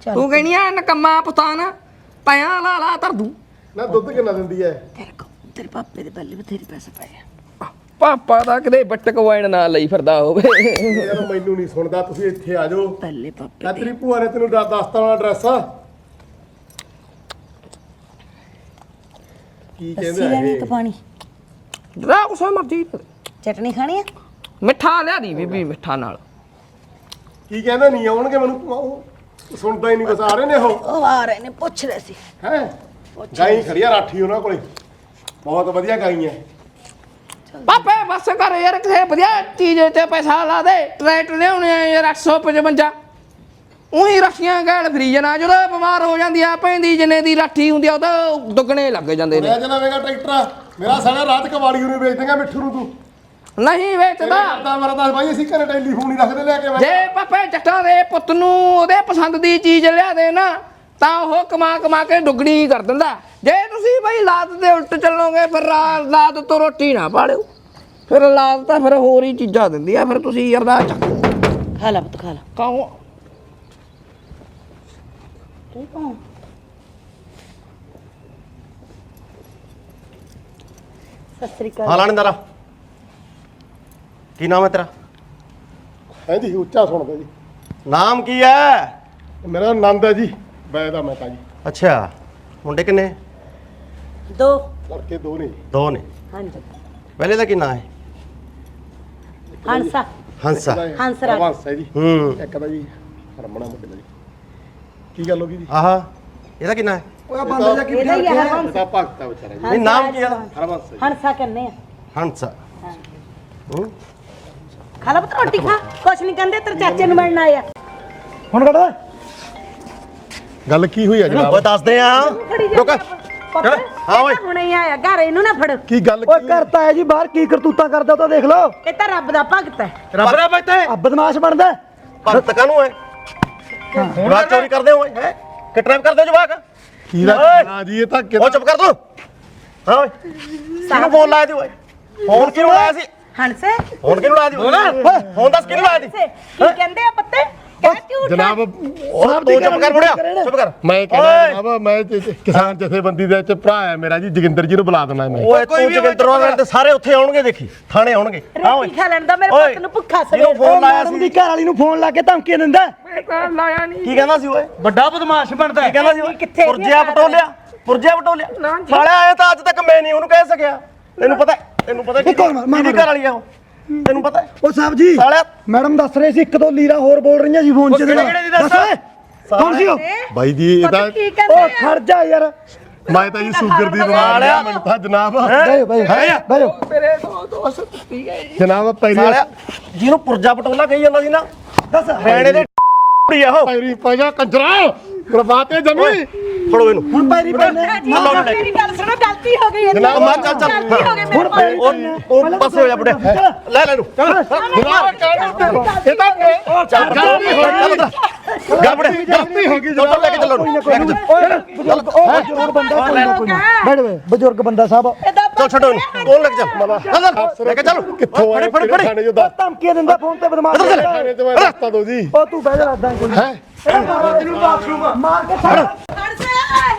ਤੂੰ ਕਹਿਣੀ ਆ ਨਕੰਮਾ ਪੁਤਾਨ ਪਿਆ ਲਾ ਲਾ ਧਰ ਦੂੰ। ਨਾ ਦੁੱਧ ਕਿੰਨਾ ਦਿੰਦੀ ਐ? ਤੇਰੇ ਪਾਪੇ ਦੇ ਪਹਿਲੇ ਬਥੇਰੇ ਪੈਸੇ ਪਏ ਆ। ਪਾਪਾ ਦਾ ਕਦੇ ਬੱਟਕ ਵਾਈਨ ਨਾਲ ਲਈ ਫਿਰਦਾ ਹੋਵੇ। ਯਾਰ ਮੈਨੂੰ ਨਹੀਂ ਸੁਣਦਾ, ਤੁਸੀਂ ਇੱਥੇ ਆ ਜਾਓ। ਪਹਿਲੇ ਪਾਪੇ ਤੇਰੀ ਭੂਆ ਨੇ ਤੈਨੂੰ ਦੱਸਤਾ ਵਾਲਾ ਐਡਰੈਸ ਕੀ ਕਹਿੰਦੇ ਲੈਣੀ ਇੱਕ ਪਾਣੀ, ਜਿਹੜਾ ਕੁਛ ਮਰਜੀ ਚਟਨੀ ਖਾਣੀ ਆ? ਮਿੱਠਾ ਲਿਆ ਦੀ ਬੀਬੀ, ਮਿੱਠਾ ਨਾਲ। ਕੀ ਕਹਿੰਦੇ ਨਹੀਂ ਆਉਣਗੇ ਮੈਨੂੰ ਸੁਣਦਾ ਹੀ ਨਹੀਂ ਕੁਛ। ਆ ਰਹੇ ਨੇ ਉਹ ਆ ਰਹੇ ਨੇ, ਪੁੱਛ ਰਹੇ ਸੀ। ਹੈ ਗਾਈ ਖੜੀ ਆ ਰਾਠੀ ਉਹਨਾਂ ਕੋਲੇ, ਬਹੁਤ ਵਧੀਆ ਗਾਈ ਐ। ਪਾਪੇ ਬਸ ਕਰ ਯਾਰ, ਕਿਸੇ ਵਧੀਆ ਚੀਜ਼ ਤੇ ਪੈਸਾ ਲਾ ਦੇ। ਟਰੈਕਟਰ ਲਿਆਉਣੇ ਆ ਯਾਰ 855, ਉਹੀ ਰੱਖੀਆਂ ਗੈਲ ਫਰੀ ਜਨਾ, ਜਦੋਂ ਬਿਮਾਰ ਹੋ ਜਾਂਦੀ ਆ ਪੈਂਦੀ ਜਿੰਨੇ ਦੀ ਰਾਠੀ ਹੁੰਦੀ ਆ ਉਹ ਤਾਂ ਦੁੱਗਣੇ ਲੱਗ ਜਾਂਦੇ ਨੇ। ਮੈਂ ਜਨਾਵੇਗਾ ਟਰੈਕਟਰ ਮੇਰਾ ਸਾਰਾ ਰਾਤ ਕਵਾੜੀ ਨੂੰ ਵੇਚ ਦੇਗਾ ਮਿੱਠੂ ਨੂੰ ਤੂੰ। ਨਹੀਂ ਵੇਚਦਾ ਕਰਦਾ ਮਰਦਾ ਬਾਈ, ਅਸੀਂ ਘਰੇ ਟੈਲੀਫੋਨ ਹੀ ਰੱਖਦੇ ਲੈ ਕੇ। ਜੇ ਪਾਪੇ ਜੱਟਾਂ ਦੇ ਪੁੱਤ ਨੂੰ ਉਹਦੇ ਪਸੰਦ ਦੀ ਚੀਜ਼ ਲਿਆ ਦੇ ਨਾ ਤਾਂ ਉਹ ਕਮਾ ਕੇ ਦੁੱਗਣੀ ਕਰ ਦਿੰਦਾ। ਜੇ ਤੁਸੀਂ ਬਈ ਲਾਤ ਦੇ ਉਲਟ ਚੱਲੋਗੇ ਫਿਰ ਲਾਤ ਤੋਂ ਰੋਟੀ ਨਾ ਪਾਲਿਓ, ਫਿਰ ਲਾਤ ਤਾਂ ਫਿਰ ਹੋਰ ਹੀ ਚੀਜ਼ਾਂ ਦਿੰਦੀ ਆ। ਫਿਰ ਤੁਸੀਂ ਯਾਰ ਦਾ ਖਾ ਲੈ ਪੁੱਤ ਖਾ ਲੈ। ਕਾਹੋ ਸਤਿ ਸ੍ਰੀ ਅਕਾਲ। ਹਾਂ ਲਾਣੇਦਾਰਾ, ਕੀ ਨਾਮ ਹੈ ਤੇਰਾ? ਕਹਿੰਦੀ ਉੱਚਾ ਸੁਣਦਾ ਜੀ। ਨਾਮ ਕੀ ਹੈ? ਮੇਰਾ ਆਨੰਦ ਹੈ ਜੀ, ਬੈ ਦਾ ਮਹਿਤਾ ਜੀ। ਅੱਛਾ, ਮੁੰਡੇ ਕਿੰਨੇ? 2 ਲੜਕੇ 2 ਨੇ। 2 ਨੇ। ਹਾਂਜੀ। ਪਹਿਲੇ ਦਾ ਕੀ ਨਾਂ ਹੈ? ਹੰਸਾ। ਹੰਸਾ। ਹੰਸਰਾਜ। ਹੰਸ ਹੈ ਜੀ। ਇੱਕ ਦਾ ਜੀ ਹਰਮਣਾ ਮੁੰਡੇ ਦਾ ਜੀ। ਕੀ ਗੱਲ ਹੋ ਗਈ ਜੀ? ਆਹਾ, ਇਹਦਾ ਕੀ ਨਾਂ ਹੈ? ਉਹ ਬੰਦਾ ਜਾ ਕੇ ਇਹਦਾ ਹੀ ਆ ਹਰਬੰਸ। ਇਹਦਾ ਭਗਤ ਆ ਵਿਚਾਰਾ ਜੀ। ਨਹੀਂ ਨਾਮ ਕੀ ਹੈ ਇਹਦਾ? ਹਰਬੰਸ ਜੀ। ਹੰਸਾ ਕਹਿੰਦੇ ਆ। ਹੰਸਾ। ਖਾ ਲੈ ਪੁੱਤ ਰੋਟੀ ਖਾ, ਕੁਛ ਨਹੀਂ ਕਹਿੰਦੇ, ਤੇਰੇ ਚਾਚੇ ਨੂੰ ਮਿਲਣ ਆਇਆ। ਹੁਣ ਕੱਢ ਗੱਲ ਕੀ ਹੋਈ ਆ ਜਨਾਬ? ਉਹ ਦੱਸਦੇ ਆ। ਰੁਕ। ਹਾਂ ਓਏ ਹੁਣੇ ਹੀ ਆਇਆ ਘਰ, ਇਹਨੂੰ ਨਾ ਫੜ। ਕੀ ਗੱਲ ਓਏ ਕਰਤਾ ਹੈ ਜੀ ਬਾਹਰ ਕੀ ਕਰਤੂਤਾਂ ਕਰਦਾ ਉਹ ਤਾਂ ਦੇਖ ਲਓ। ਇਹ ਤਾਂ ਰੱਬ ਦਾ ਭਗਤ ਹੈ। ਰੱਬ ਦਾ ਬੈਠੇ ਆ ਬਦਮਾਸ਼ ਬਣਦਾ। ਭਗਤ ਕਾਹਨੂੰ ਹੈ? ਰਾਤ ਚੋਰੀ ਕਰਦੇ ਹੋਏ ਹੈ? ਕਿਡਨੈਪ ਕਰਦੇ ਹੋ ਜਵਾਕ ਕੀ ਦਾ ਓਏ। ਨਾ ਜੀ ਇਹ ਤਾਂ ਉਹ ਚੁੱਪ ਕਰ ਤੂੰ ਹਾਂ ਓਏ ਕਿਹਨੂੰ ਫੋਨ ਲਾਇਆ ਸੀ ਓਏ ਫੋਨ ਕਿਹਨੂੰ ਲਾਇਆ ਸੀ ਹਣਸੇ ਫੋਨ ਕਿਹਨੂੰ ਲਾਇਆ ਸੀ ਓਏ ਫੋਨ ਦੱਸ ਕਿਹਨੂੰ ਲਾਇਆ ਸੀ ਕੀ ਕਹਿੰਦੇ ਆ ਪੱਤੇ ਕਹਿ ਝੂਠ ਜਨਾਬ ਉਹ ਤੂੰ ਚੁੱਪ ਕਰ ਮੁੜਿਆ ਚੁੱਪ ਕਰ ਮੈਂ ਕਹਿੰਦਾ ਜਨਾਬ ਮੈਂ ਕਿਸਾਨ ਜਥੇਬੰਦੀ ਦੇ ਵਿੱਚ ਭਰਾ ਹੈ ਮੇਰਾ ਜੀ ਜੋਗਿੰਦਰ ਜੀ ਨੂੰ ਬੁਲਾ ਦੇਣਾ ਮੈਂ ਓਏ ਤੂੰ ਜਗਿੰਦਰ ਵਾਲੇ ਤੇ ਸਾਰੇ ਉੱਥੇ ਆਉਣਗੇ ਦੇਖੀ ਥਾਣੇ ਆਉਣਗੇ ਹਾਂ ਓਏ ਰੋਟੀ ਖਾ ਲੈਣ ਦਾ ਮੇਰੇ ਓਏ, ਪੁੱਤ ਨੂੰ ਭੁੱਖਾ ਜਿਹਨੂੰ ਸਵੇਰ ਫੋਨ ਲਾਇਆ ਸੀ ਘਰ ਵਾਲੀ ਨੂੰ ਫੋਨ ਲਾ ਕੇ ਧਮਕੀਆਂ ਦਿੰਦਾ ਕੀ ਕਹਿੰਦਾ ਸੀ ਓਏ ਵੱਡਾ ਬਦਮਾਸ਼ ਬਣਦਾ ਕੀ ਕਹਿੰਦਾ ਸੀ ਓਏ ਕਿੱਥੇ ਪੁਰਜਿਆ ਬਟੋਲਿਆ ਸਾਲੇ ਆਏ ਤਾਂ ਅੱਜ ਤੱਕ ਮੈਂ ਨਹੀਂ ਉਹਨੂੰ ਕਹਿ ਸਕਿਆ ਤੈਨੂੰ ਪਤਾ ਕੀ ਕਿਹਦੀ ਘਰ ਵਾਲੀ ਆ ਉਹ ਤੈਨੂੰ ਪਤਾ ਉਹ ਸਾਹਿਬ ਜੀ ਸਾਲਿਆ ਮੈਡਮ ਦੱਸ ਰਹੇ ਸੀ ਇੱਕ ਦੋ ਲੀਰਾ ਹੋਰ ਬੋਲ ਰਹੀਆਂ ਸੀ ਫੋਨ 'ਚ ਕਿਹੜੇ ਦੀ ਦੱਸ ਕੌਣ ਸੀ ਉਹ ਬਾਈ ਜੀ ਇਹ ਤਾਂ ਕੀ ਕਹਿੰਦੇ ਉਹ ਖੜ ਜਾ ਯਾਰ ਮੈਂ ਤਾਂ ਜੀ ਸ਼ੂਗਰ ਦੀ ਬਿਮਾਰੀ ਆ ਮੈਨੂੰ ਤਾਂ ਜਨਾਬ ਬੈਠੋ ਜਨਾਬ ਪਹਿਲੀ ਸਾਲਿਆ ਜਿਹਨੂੰ ਪੁਰਜਾ ਪਟੋਲਾ ਕਹੀ ਜਾਂਦਾ ਸੀ ਨਾ ਦੱਸ ਰੈਣੇ ਦੇ ਕੁੜੀ ਆ ਉਹ ਪੈਰੀ ਪਜਾ ਕੰਜਰਾ ਬਰਬਾਤੇ ਜਮੀ ਫੜੋ ਇਹਨੂੰ ਹੁਣ ਪੈਰੀ ਪੈਣੇ ਮੇਰੀ ਗੱਲ ਸੁਣੋ ਗਲਤੀ ਹੋ ਗਈ ਜਨਾਬ ਮਾਰ ਚੱਲ ਗਲਤੀ ਹੋ ਗਈ ਮੇਰੇ ਕੋਲ ਉਹ ਪਾਸੇ ਹੋ ਜਾ ਬੁੱਢੇ ਲੈ ਲੈ ਇਹਨੂੰ ਇਹ ਤਾਂ ਚੱਲ ਗਲਤੀ ਹੋ ਗਈ ਗਲਤੀ ਹੋ ਗਈ ਚੱਲ ਲੈ ਕੇ ਚੱਲੋ ਲੈ ਕੇ ਚੱਲ ਬਜ਼ੁਰਗ ਬੰਦਾ ਕੋਈ ਨਾ ਕੋਈ ਬੈਠ ਵੇ ਬਜ਼ੁਰਗ ਬੰਦਾ ਸਾਹਿਬ ਚੱਲ ਛੱਡੋ ਇਹਨੂੰ ਉਹ ਲੈ ਕੇ ਚੱਲ ਲੈ ਕੇ ਚੱਲ ਕਿੱਥੋਂ ਆਏ ਫੜ ਥਾਣੇ ਜੋ ਦੱਸ ਧਮਕੀਆਂ ਦਿੰਦਾ ਫੋਨ ਤੇ ਬਦਮਾਸ਼ ਥਾਣੇ ਤੇ ਮੈਂ ਦੱਸਤਾ ਦੋ ਜੀ ਉਹ ਤੂੰ ਬਹਿ ਜਾ ਰੱਦਾਂ ਕੋਈ ਹੈ ਮਾਰ ਕੇ ਛੱਡ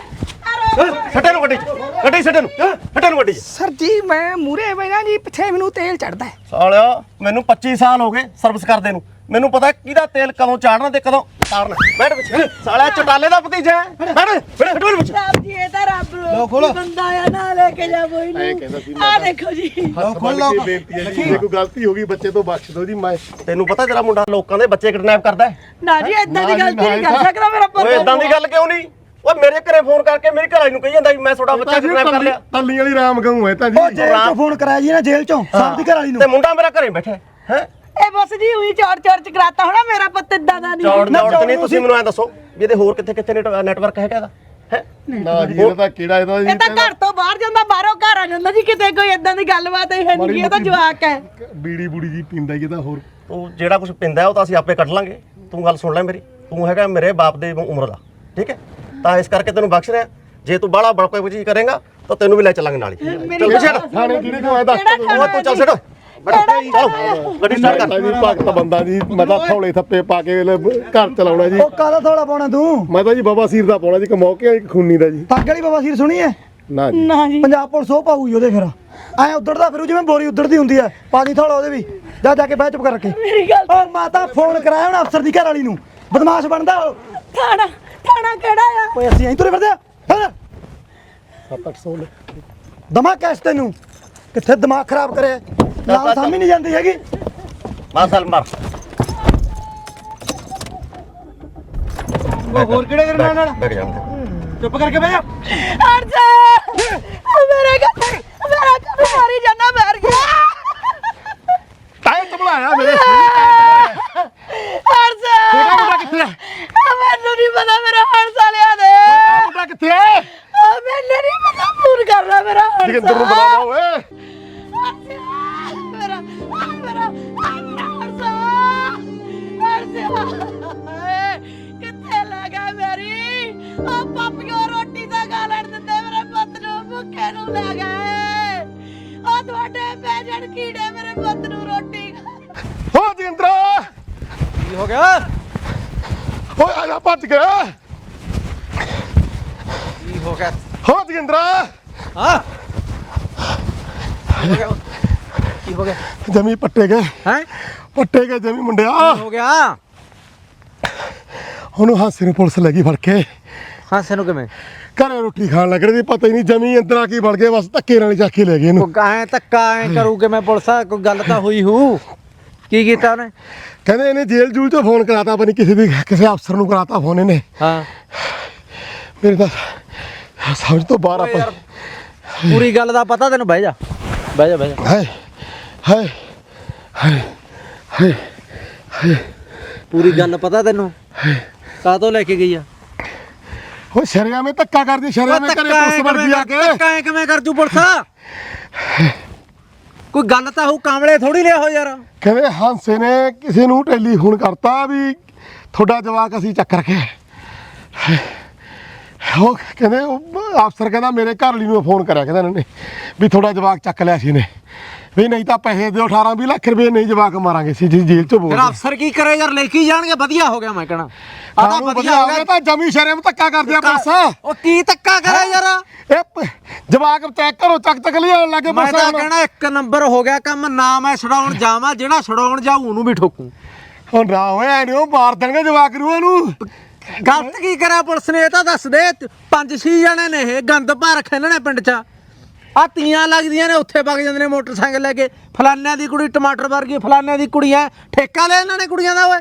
ਛੱਡੇ ਨੂੰ ਗੱਡੀ ਛੱਡੇ ਨੂੰ ਗੱਡੀ ਸਰ ਜੀ ਮੈਂ ਮੂਰੇ ਬੈਣਾ ਜੀ ਪਿੱਛੇ ਮੈਨੂੰ ਤੇਲ ਚੜਦਾ ਸਾਲਿਆ ਮੈਨੂੰ 25 ਸਾਲ ਹੋ ਗਏ ਸਰਵਿਸ ਕਰਦੇ ਨੂੰ ਮੈਨੂੰ ਪਤਾ ਕਿਹਦਾ ਤੇਲ ਕਦੋਂ ਚਾੜਨਾ ਤੇ ਕਦੋਂ ਤਾਰਨਾ ਬੈਠ ਪਿੱਛੇ ਸਾਲਿਆ ਚਟਾਲੇ ਦਾ ਭਤੀਜਾ ਹੈ ਬੈਠ ਪਿੱਛੇ ਸਾਹਿਬ ਜੀ ਇਹ ਤਾਂ ਰੱਬ ਰੋਕੀ ਬੰਦਾ ਆ ਨਾ ਲੈ ਕੇ ਜਾਵੋ ਇਹਨੂੰ ਆ ਦੇਖੋ ਜੀ ਬੇਨਤੀ ਹੈ ਜੀ ਜੇ ਕੋਈ ਗਲਤੀ ਹੋ ਗਈ ਬੱਚੇ ਤੋਂ ਬਖਸ਼ ਦਿਓ ਜੀ ਮੈਂ ਤੈਨੂੰ ਪਤਾ ਤੇਰਾ ਮੁੰਡਾ ਲੋਕਾਂ ਦੇ ਬੱਚੇ ਕਿਡਨੈਪ ਕਰਦਾ ਹੈ ਨਾ ਜੀ ਏਦਾਂ ਦੀ ਗਲਤੀ ਨਹੀਂ ਕਰ ਸਕਦਾ ਮੇਰਾ ਪੁੱਤ ਓਏ ਇਦਾਂ ਦੀ ਗੱਲ ਕਿਉਂ ਨਹੀਂ ਓਏ ਮੇਰੇ ਘਰੇ ਫੋਨ ਕਰਕੇ ਮੇਰੀ ਘਰ ਵਾਲੀ ਨੂੰ ਕਹੀ ਜਾਂਦਾ ਵੀ ਮੈਂ ਤੁਹਾਡਾ ਬੱਚਾ ਕਿਡਨੈਪ ਕਰ ਲਿਆ ਤੱਲੀ ਵਾਲੀ ਰਾਮ ਗਊ ਹੈ ਤਾਂ ਜੀ ਉਹ ਜੇਲ੍ਹ ਚੋਂ ਫੋਨ ਕਰਾਇਆ ਜੀ ਨਾ ਜੇਲ੍ਹ ਚੋਂ ਸਾਹਿਬ ਦੀ ਘਰ ਵਾਲੀ ਨੂੰ ਤੇ ਮੁੰਡਾ ਮੇਰਾ ਘਰੇ ਬੈਠਾ ਹੈ ਇਹ ਬਸ ਜੀ ਉਹੀ ਚੌੜ ਚ ਕਰਾਤਾ ਹੋਣਾ ਮੇਰਾ ਪੁੱਤ ਇਦਾਂ ਦਾ ਨਹੀਂ ਚੌੜ ਤੇ ਨਹੀਂ ਤੁਸੀਂ ਮੈਨੂੰ ਐ ਦੱਸੋ ਵੀ ਇਹਦੇ ਹੋਰ ਕਿੱਥੇ ਨੈਟਵਰਕ ਹੈਗਾ ਇਹਦਾ ਹੈ ਨਾ ਜੀ ਇਹਦਾ ਤਾਂ ਕਿਹੜਾ ਇਹਦਾ ਜੀ ਇਹ ਤਾਂ ਘਰ ਤੋਂ ਬਾਹਰ ਜਾਂਦਾ ਬਾਹਰੋਂ ਘਰ ਆ ਜਾਂਦਾ ਜੀ ਕਿਤੇ ਕੋਈ ਇਦਾਂ ਦੀ ਗੱਲਬਾਤ ਹੀ ਹੈ ਨਹੀਂ ਇਹ ਤਾਂ ਜਵਾਕ ਹੈ ਬੀੜੀ ਬੂੜੀ ਜੀ ਪੀਂਦਾ ਜੀ ਇਹਦਾ ਹੋਰ ਤੂੰ ਜਿਹੜਾ ਕੁਝ ਪਿੰਦਾ ਉਹ ਤਾਂ ਅਸੀਂ ਆਪੇ ਕੱਢ ਲਾਂਗੇ ਤੂੰ ਗੱਲ ਸੁਣ ਲੈ ਮੇਰੀ ਤੂੰ ਹੈਗਾ ਮੇਰੇ ਬਾਪ ਦੇ ਉਮਰ ਦਾ ਠੀਕ ਹੈ ਤਾਂ ਇਸ ਕਰਕੇ ਤੈਨੂੰ ਬਖਸ਼ ਰਿਹਾ ਜੇ ਤੂੰ ਬਾਹਲਾ ਬੜਕਾ ਕੁਝ ਕਰੇਗਾ ਤਾਂ ਤੈਨੂੰ ਵੀ ਲੈ ਚੱਲਾਂਗੇ ਨਾਲ ਹੀ ਚੱਲ ਛੱਡ ਥਾਣੇ ਕਿਹੜੇ ਤੋਂ ਆਇਆ ਦੱਸ ਤੂੰ ਚੱਲ ਛੱਡ ਚਲੋ ਗੱਡੀ ਸਟਾਰਟ ਕਰ ਜੀ ਭਗਤ ਬੰਦਾ ਜੀ ਮੈਂ ਤਾਂ ਥੌਲੇ ਥੱਪੇ ਪਾ ਕੇ ਘਰ ਚਲਾਉਣਾ ਜੀ ਉਹ ਕਾਹਦਾ ਥੋੜਾ ਪਾਉਣਾ ਤੂੰ ਮੈਂ ਤਾਂ ਜੀ ਬਾਬਾ ਸੀਰ ਦਾ ਪਾਉਣਾ ਜੀ ਇੱਕ ਮੌਕੇ ਇੱਕ ਖੂਨੀ ਦਾ ਜੀ ਪੱਗ ਵਾਲੀ ਬਾਬਾ ਸੀਰ ਸੁਣੀ ਹੈ ਨਾ ਜੀ ਨਾ ਜੀ ਪੰਜਾਬ ਪੁਲਿਸ ਉਹ ਪਾਊਗੀ ਉਹਦੇ ਫਿਰ ਐ ਉਧੜਦਾ ਫਿਰੂ ਜਿਵੇਂ ਬੋਰੀ ਉਧੜਦੀ ਹੁੰਦੀ ਹੈ ਪਾਣੀ ਥੋੜਾ ਉਹਦੇ ਵੀ ਜਾ ਕੇ ਬਹਿ ਚੁੱਪ ਕਰ ਰੱਖੇ ਮੇਰੀ ਗੱਲ ਔਰ ਮਾਤਾ ਫੋਨ ਕਰਾਇਆ ਹੁਣ ਅਫਸਰ ਦੀ ਘਰ ਵਾਲੀ ਨੂੰ ਬਦਮਾਸ਼ ਬਣਦਾ ਉਹ ਥਾਣਾ ਕਿਹੜਾ ਆ ਓਏ ਅਸੀਂ ਐਂ ਤੁਰੇ ਫਿਰਦੇ ਆ 7-800 ਦਮਾ ਕੈਸ ਤੈਨੂੰ ਕਿੱਥੇ ਦਿਮਾਗ ਖਰਾਬ ਕਰੇ ਨਾਲ ਸਾਮੀ ਨਹੀਂ ਜਾਂਦੀ ਹੈਗੀ ਮਾਸਲ ਮਾਰ ਉਹ ਹੋਰ ਕਿਹੜੇ ਤੇਰੇ ਨਾਲ ਬੈਠ ਜਾ ਚੁੱਪ ਕਰਕੇ ਬਹਿ ਜਾ ਅਰਜਾ ਮੇਰਾ ਕੰਮ ਮਾਰੀ ਜਾਨਾ ਮਰ ਗਿਆ ਟਾਈਮ ਚਬਲਾਇਆ ਮੇਰੇ ਅਰਜਾ ਛੋਟਾ ਮੁੰਡਾ ਕਿੱਥੇ ਹੈ ਮੈਨੂੰ ਨਹੀਂ ਪਤਾ ਮੇਰਾ ਹਰਸਾ ਲਿਆ ਦੇ ਛੋਟਾ ਮੁੰਡਾ ਕਿੱਥੇ ਹੈ ਮੈਨੂੰ ਨਹੀਂ ਪਤਾ ਫੋਨ ਕਰਨਾ ਮੇਰਾ ਜੋਗਿੰਦਰ ਨੂੰ ਬੁਲਾਵਾ ਓਏ ਮੇਰਾ ਹਰਸਾ ਕਿੱਥੇ ਲੱਗਾ ਮੇਰੀ ਉਹ ਪਾਪੀਓ ਰੋਟੀ ਦਾ ਗਾਲਣ ਦਿੰਦੇ ਮੇਰੇ ਪੁੱਤ ਨੂੰ ਭੁੱਖੇ ਨੂੰ ਲੈ ਗਏ ਉਹ ਤੁਹਾਡੇ ਪੈਜਣ ਕੀੜੇ ਮੇਰੇ ਪੁੱਤ ਨੂੰ ਰੋਟੀ ਹੋ ਜੋਗਿੰਦਰ ਕੀ ਹੋ ਗਿਆ ਓਏ ਆ ਜਾ ਭੱਜ ਗਿਆ ਕੀ ਹੋ ਗਿਆ ਹੋ ਜੋਗਿੰਦਰ ਹਾਂ ਕੀ ਹੋ ਗਿਆ ਜਮੀ ਪੱਟੇ ਗਏ ਹੈ ਪੱਟੇ ਗਏ ਜਮੀ ਮੁੰਡਿਆ ਹੋ ਗਿਆ ਉਹਨੂੰ ਹਾਸੇ ਨੂੰ ਪੁਲਿਸ ਲੈ ਗਈ ਫੜ ਕੇ ਹਾਸੇ ਨੂੰ ਕਿਵੇਂ ਘਰੇ ਰੋਟੀ ਖਾਣ ਲੱਗ ਰਹੀ ਸੀ ਪਤਾ ਹੀ ਨਹੀਂ ਜਮੀ ਅੰਦਰ ਆ ਕੇ ਵੜ ਗਏ ਬਸ ਧੱਕੇ ਨਾਲ ਚੱਕ ਕੇ ਲੈ ਗਏ ਇਹਨੂੰ ਐ ਧੱਕਾ ਐ ਕਰੂਗੇ ਮੈਂ ਪੁਲਿਸ ਆ ਕੋਈ ਗੱਲ ਤਾਂ ਹੋਈ ਹੂ ਕੀ ਕੀਤਾ ਉਹਨੇ ਕਹਿੰਦੇ ਇਹਨੇ ਜੇਲ੍ਹ ਜੂਲ ਤੋਂ ਫੋਨ ਕਰਾਤਾ ਪਤਾ ਨਹੀਂ ਕਿਸੇ ਅਫਸਰ ਨੂੰ ਕਰਾਤਾ ਫੋਨ ਇਹਨੇ ਹਾਂ ਮੇਰੇ ਤਾਂ ਸਮਝ ਤੋਂ ਬਾਹਰ ਆਪਾਂ ਪੂਰੀ ਗੱਲ ਦਾ ਪਤਾ ਤੈਨੂੰ ਬਹਿ ਜਾ ਹਾਏ ਹਾਏ ਹਾਏ ਹਾਏ ਹਾਏ ਪੂਰੀ ਗੱਲ ਪਤਾ ਤੈਨੂੰ ਕਾਹਤੋਂ ਲੈ ਕੇ ਗਈ ਆ ਉਹ ਸ਼ਰਿਆ ਮੇ ਧੱਕਾ ਕਰਦੀ ਸ਼ਰਿਆ ਮੇ ਕਰੇ ਪੁਲਿਸ ਵਰਦੀ ਆ ਕੇ ਧੱਕਾ ਕਿਵੇਂ ਕਰ ਜੂ ਪੁਲਿਸ ਕੋਈ ਗੱਲ ਤਾਂ ਹੋਊ ਕਾਂਵਲੇ ਥੋੜੀ ਲਿਆ ਹੋ ਯਾਰ ਕਹਿੰਦੇ ਹਾਂਸੇ ਨੇ ਕਿਸੇ ਨੂੰ ਟੈਲੀਫੋਨ ਕਰਤਾ ਵੀ ਤੁਹਾਡਾ ਜਵਾਕ ਅਸੀਂ ਚੱਕ ਰੱਖਿਆ ਉਹ ਕਹਿੰਦੇ ਅਫਸਰ ਕਹਿੰਦਾ ਮੇਰੇ ਘਰ ਵਾਲੀ ਨੂੰ ਫੋਨ ਕਰਿਆ ਕਹਿੰਦਾ ਇਹਨਾਂ ਨੇ ਵੀ ਥੋੜਾ ਜਵਾਕ ਚੱਕ ਲਿਆ ਸੀ ਨੇ ਵੀ ਨਹੀਂ ਤਾਂ ਪੈਸੇ ਦਿਓ 18-20 ਲੱਖ ਰੁਪਏ ਨਹੀਂ ਜਵਾਕ ਮਾਰਾਂਗੇ ਸੀ ਜੀ ਜੇਲ੍ਹ ਚੋਂ ਬੋਲ ਫਿਰ ਅਫਸਰ ਕੀ ਕਰੇ ਯਾਰ, ਲੈ ਕੇ ਜਾਣਗੇ। ਵਧੀਆ ਹੋ ਗਿਆ ਮੈਂ ਕਹਣਾ ਆਦਾ ਵਧੀਆ ਹੋ ਗਿਆ। ਤਾਂ ਜਮੀ ਸ਼ਰਮ ਧੱਕਾ ਕਰਦੇ ਆ ਬਸ। ਉਹ ਕੀ ਧੱਕਾ ਕਰਾ ਯਾਰ, ਇਹ ਜਵਾਕ ਚੈੱਕ ਕਰੋ ਚੱਕ ਲਿਆਉਣ ਲੱਗੇ ਮੈਂ ਤਾਂ ਕਹਿਣਾ ਇੱਕ ਨੰਬਰ ਹੋ ਗਿਆ ਕੰਮ। ਨਾ ਮੈਂ ਛਡਾਉਣ ਜਾਵਾਂ, ਜਿਹੜਾ ਛਡਾਉਣ ਜਾਊ ਉਹਨੂੰ ਵੀ ਠੋਕੂ। ਹੁਣ ਨਾ ਹੋਇਆ ਨਹੀਂ ਉਹ ਮਾਰ ਦੇਣਗੇ ਜਵਾਕ ਨੂੰ ਇਹਨੂੰ। ਗਲਤ ਕੀ ਕਰਿਆ ਪੁਲਿਸ ਨੇ ਇਹ ਤਾਂ ਦੱਸ ਦੇ। 5-6 ਜਣੇ ਨੇ ਇਹ ਗੰਦ ਪਾ ਰੱਖੇ ਇਹਨਾਂ ਨੇ ਪਿੰਡ 'ਚ। ਆ ਤੀਆਂ ਲੱਗਦੀਆਂ ਨੇ ਉੱਥੇ ਵਗ ਜਾਂਦੇ ਨੇ ਮੋਟਰਸਾਈਕਲ ਲੈ ਕੇ। ਫਲਾਨਿਆਂ ਦੀ ਕੁੜੀ ਟਮਾਟਰ ਵਰਗੀ, ਫਲਾਨਿਆਂ ਦੀ ਕੁੜੀਆਂ। ਠੇਕਾ ਲਿਆ ਇਹਨਾਂ ਨੇ ਕੁੜੀਆਂ ਦਾ। ਓਏ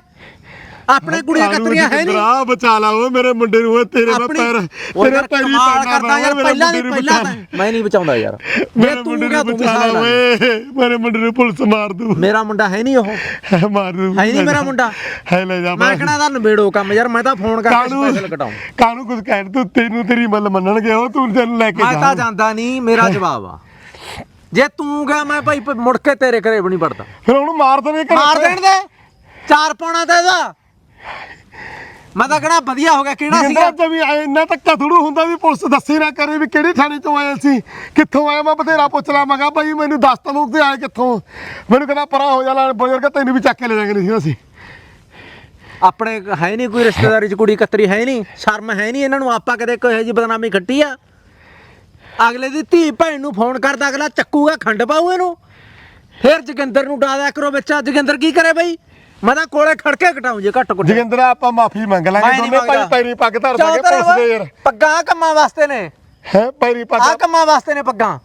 ਆਪਣੇ ਕੁੜੀਆਂ ਕਤਰੀਆਂ ਹੈ ਨਹੀਂ। ਬਚਾ ਲਾ ਓਏ ਮੇਰੇ ਮੁੰਡੇ ਨੂੰ। ਤੇਰੇ ਮੈਂ ਪੈਰ ਤੇਰੇ ਪੈਰੀ ਕਰਦਾ ਯਾਰ। ਪਹਿਲਾਂ ਮੈਂ ਨਹੀਂ ਬਚਾਉਂਦਾ ਯਾਰ। ਮੇਰੇ ਮੁੰਡੇ ਨੂੰ ਬਚਾ ਲਾ ਓਏ। ਮੇਰੇ ਮੁੰਡੇ ਨੂੰ ਪੁਲਿਸ ਮਾਰ ਦੂ। ਮੇਰਾ ਮੁੰਡਾ ਹੈ ਨਹੀਂ, ਉਹ ਮਾਰ ਦੂ। ਹੈ ਨਹੀਂ ਮੇਰਾ ਮੁੰਡਾ। ਹੈ ਲੈ ਜਾ। ਮੈਂ ਕਹਣਾ ਦਾ ਨਵੇੜੋ ਕੰਮ ਯਾਰ। ਮੈਂ ਤਾਂ ਫੋਨ ਕਰਕੇ ਸਪੈਸ਼ਲ ਕਟਾਉਂ। ਕਾਹਨੂੰ ਕੁਝ ਕਹਿਣ ਤੂੰ, ਤੈਨੂੰ ਤੇਰੀ ਮੱਲ ਮੰਨਣਗੇ ਉਹ। ਤੂੰ ਤੈਨੂੰ ਲੈ ਕੇ ਜਾ। ਮੈਂ ਤਾਂ ਜਾਂਦਾ ਨਹੀਂ, ਮੇਰਾ ਜਵਾਬ ਆ। ਜੇ ਤੂੰ ਗਿਆ ਮੈਂ ਭਾਈ ਮੁੜ ਕੇ ਤੇਰੇ ਘਰੇ ਵੀ ਨਹੀਂ ਵੜਦਾ। ਫਿਰ ਉਹਨੂੰ ਮਾਰ ਦੇਣੇ। ਮਾਰ ਦੇਣ ਦੇ। 4 ਪਾਉਣਾ ਤੇ ਇਹਦਾ। ਮੈਂ ਤਾਂ ਕਹਣਾ ਵਧੀਆ ਹੋ ਗਿਆ। ਕਿਹੜਾ ਸੀਗਾ ਵੀ ਇੰਨਾ ਧੱਕਾ ਥੋੜੂ ਹੁੰਦਾ ਵੀ ਪੁਲਿਸ ਦੱਸੇ ਨਾ ਕਰੇ ਵੀ ਕਿਹੜੀ ਥਾਣੇ ਤੋਂ ਆਏ ਸੀ, ਕਿੱਥੋਂ ਆਏ। ਮੈਂ ਬਥੇਰਾ ਪੁੱਛ ਲਾ, ਮੈਂ ਕਿਹਾ ਭਾਈ ਮੈਨੂੰ ਦੱਸ ਤਾ ਲੋਕ ਤੇ ਆਏ ਕਿੱਥੋਂ। ਮੈਨੂੰ ਕਹਿੰਦਾ ਪਰਾਂ ਹੋ ਜਾ ਲੈ ਬਜ਼ੁਰਗ, ਤੈਨੂੰ ਵੀ ਚੱਕ ਕੇ ਲੈ ਜਾਗੇ ਨਹੀਂ ਸੀ ਅਸੀਂ। ਆਪਣੇ ਹੈ ਨਹੀਂ ਕੋਈ ਰਿਸ਼ਤੇਦਾਰੀ 'ਚ ਕੁੜੀ ਕਤਰੀ ਹੈ ਨਹੀਂ, ਸ਼ਰਮ ਹੈ ਨਹੀਂ ਇਹਨਾਂ ਨੂੰ। ਆਪਾਂ ਕਦੇ ਕੋਈ ਇਹੋ ਜਿਹੀ ਬਦਨਾਮੀ ਖੱਟੀ ਆ। ਅਗਲੇ ਦੀ ਧੀ ਭੈਣ ਨੂੰ ਫੋਨ ਕਰਦਾ, ਅਗਲਾ ਚੱਕੂਗਾ, ਖੰਡ ਪਾਊ ਇਹਨੂੰ। ਫਿਰ ਜੋਗਿੰਦਰ ਨੂੰ ਡਾ ਦਿਆ ਕਰੋ ਵਿੱਚ। ਜੋਗਿੰਦਰ ਕੀ ਕਰੇ ਬਈ? ਮੈਂ ਤਾਂ ਕੋਲੇ ਖੜ ਕੇ ਘਟਾਉਂ ਜੇ ਘੱਟ ਘੁੱਟ। ਜੋਗਿੰਦਰ ਆਪਾਂ ਮਾਫੀ ਮੰਗ ਲਾਂਗੇ ਦੋਨੇ ਭਾਈ। ਪੈਰੀ ਪੱਗ ਧਰ ਦਾਂਗੇ ਪੁਲਿਸ ਦੇ ਯਾਰ। ਪੱਗਾਂ ਕੰਮਾਂ ਵਾਸਤੇ ਨੇ। ਹੈ ਪੈਰੀ ਪੱਗ ਆ ਕੰਮਾਂ ਵਾਸਤੇ ਨੇ ਪੱਗਾਂ।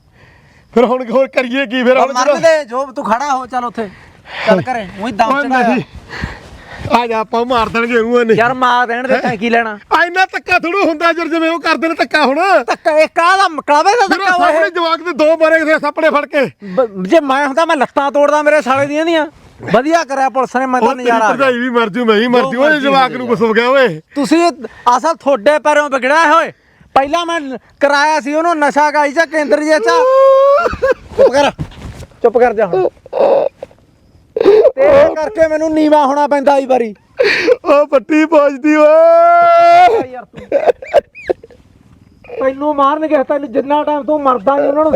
ਫਿਰ ਹੁਣ ਹੋਰ ਕਰੀਏ ਕੀ? ਫਿਰ ਹੁਣ ਮੰਨ ਦੇ ਜੋ ਤੂੰ ਖੜਾ ਹੋ। ਚੱਲ ਉੱਥੇ ਚੱਲ ਕਰੇ ਉਹੀ ਦਮ ਚੜਾਇਆ। ਆ ਜਾ ਆਪਾਂ ਮਾਰ ਦੇਣਗੇ ਉਹਨੂੰ ਯਾਰ। ਮਾਰ ਦੇਣ ਦੇ ਕੀ ਲੈਣਾ। ਆ ਇੰਨਾ ਧੱਕਾ ਥੋੜੂ ਹੁੰਦਾ ਜਰ ਜਿਵੇਂ ਉਹ ਕਰਦੇ ਨੇ ਧੱਕਾ। ਹੁਣ ਧੱਕਾ ਇਹ ਕਾਹਦਾ ਮਕਾਵੇ ਦਾ ਧੱਕਾ ਹੋਇਆ। ਸਾਹਮਣੇ ਜਵਾਕ ਦੇ 2 ਮਾਰੇ ਕਿਸੇ ਸਾਪੜੇ ਫੜ ਕੇ। ਜੇ ਮੈਂ ਹੁੰਦਾ ਮੈਂ ਲੱਤਾਂ ਤੋੜਦਾ ਮੇਰੇ ਸਾਲੇ ਦੀਆਂ। ਵਧੀਆ ਕਰਿਆ ਪੁਲਿਸ ਨੇ। ਮੈਂ ਤਾਂ ਨਜ਼ਾਰਾ ਆ ਗਿਆ। ਵੀ ਮਰ ਜੂ, ਮੈਂ ਹੀ ਮਰ ਜੂ। ਓਏ ਜਵਾਕ ਨੂੰ ਕੁਛ ਹੋ ਗਿਆ ਓਏ। ਤੁਸੀਂ ਅਸਲ ਤੁਹਾਡੇ ਪੈਰੋਂ ਵਿਗੜਿਆ ਹੋਏ। ਪਹਿਲਾਂ ਮੈਂ ਕਰਾਇਆ ਸੀ ਉਹਨੂੰ ਨਸ਼ਾ ਗਾਈ ਚ ਕੇਂਦਰ ਜੇ ਚ। ਚੁੱਪ ਕਰ ਜਾ ਹੁਣ। ਤੇਰੇ ਕਰਕੇ ਮੈਨੂੰ ਨੀਵਾ ਹੋਣਾ ਪੈਂਦਾ ਆਈ ਵਾਰੀ। ਉਹ ਪੱਟੀ ਪਹੁੰਚਦੀ ਓਏ ਯਾਰ ਤੈਨੂੰ ਮਾਰਨਗੇ। ਤੈਨੂੰ ਜਿੰਨਾ ਟਾਈਮ ਤੂੰ ਮਰਦਾ ਨਹੀਂ ਉਹਨਾਂ ਨੂੰ।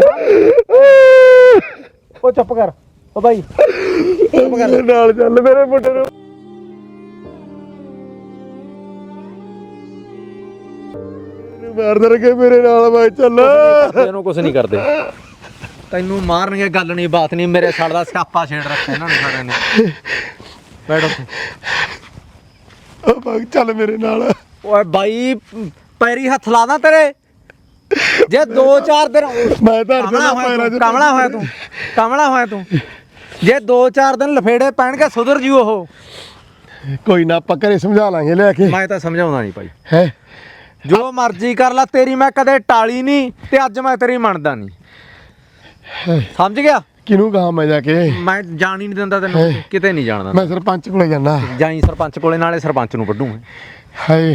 ਉਹ ਚੁੱਪ ਕਰ। ਉਹ ਭਾਈ ਚੁੱਪ ਕਰ। ਨਾਲ ਚੱਲ ਮੇਰੇ ਮੁੰਡੇ ਨੂੰ। ਮਾਰ ਦੇਣਗੇ ਮੇਰੇ ਨਾਲ। ਮੈਂ ਚੱਲ। ਇਹਨੂੰ ਕੁਝ ਨਹੀਂ ਕਰਦੇ। ਤੈਨੂੰ ਮਾਰਨਗੇ ਗੱਲ ਨਹੀਂ ਬਾਤ ਨਹੀਂ। ਮੇਰੇ ਸਾਲ ਦਾ ਸਿਆਪਾ ਛੇੜ ਰੱਖਿਆ ਇਹਨਾਂ ਨੇ ਸਾਰਿਆਂ ਨੇ। ਬੈਠੋ ਉਹ ਭਾਗ ਚੱਲ ਮੇਰੇ ਨਾਲ। ਓਏ ਬਾਈ ਪੈਰੀ ਹੱਥ ਲਾ ਦਾਂ ਤੇਰੇ। ਜੇ 2-4 ਦਿਨ ਮੈਂ ਤਾਂ ਕਮਲਾ ਹੋਇਆ ਤੂੰ। ਜੇ 2-4 ਦਿਨ ਲਫੇੜੇ ਪੈਣਗੇ ਸੁਧਰ ਜੂ ਉਹ। ਕੋਈ ਨਾ ਆਪਾਂ ਘਰੇ ਸਮਝਾ ਲਾਂਗੇ ਲੈ ਕੇ। ਮੈਂ ਤਾਂ ਸਮਝਾਉਂਦਾ ਨਹੀਂ ਭਾਈ। ਹੈ ਜੋ ਮਰਜ਼ੀ ਕਰ ਲੈ। ਤੇਰੀ ਮੈਂ ਕਦੇ ਟਾਲੀ ਨਹੀਂ ਤੇ ਅੱਜ ਮੈਂ ਤੇਰੀ ਮੰਨਦਾ ਨਹੀਂ। ਸਮਝ ਗਿਆ? ਕਿਹਨੂੰ ਕਹਾਂ ਮੈਂ ਜਾ ਕੇ? ਮੈਂ ਜਾਣ ਹੀ ਨਹੀਂ ਦਿੰਦਾ ਤੈਨੂੰ ਕਿਤੇ ਨਹੀਂ ਜਾਣਦਾ। ਮੈਂ ਸਰਪੰਚ ਕੋਲੇ ਜਾਣਾ। ਜਾਈ ਸਰਪੰਚ ਕੋਲੇ, ਨਾਲੇ ਸਰਪੰਚ ਨੂੰ ਵੱਢੂ ਮੈਂ। ਹਾਏ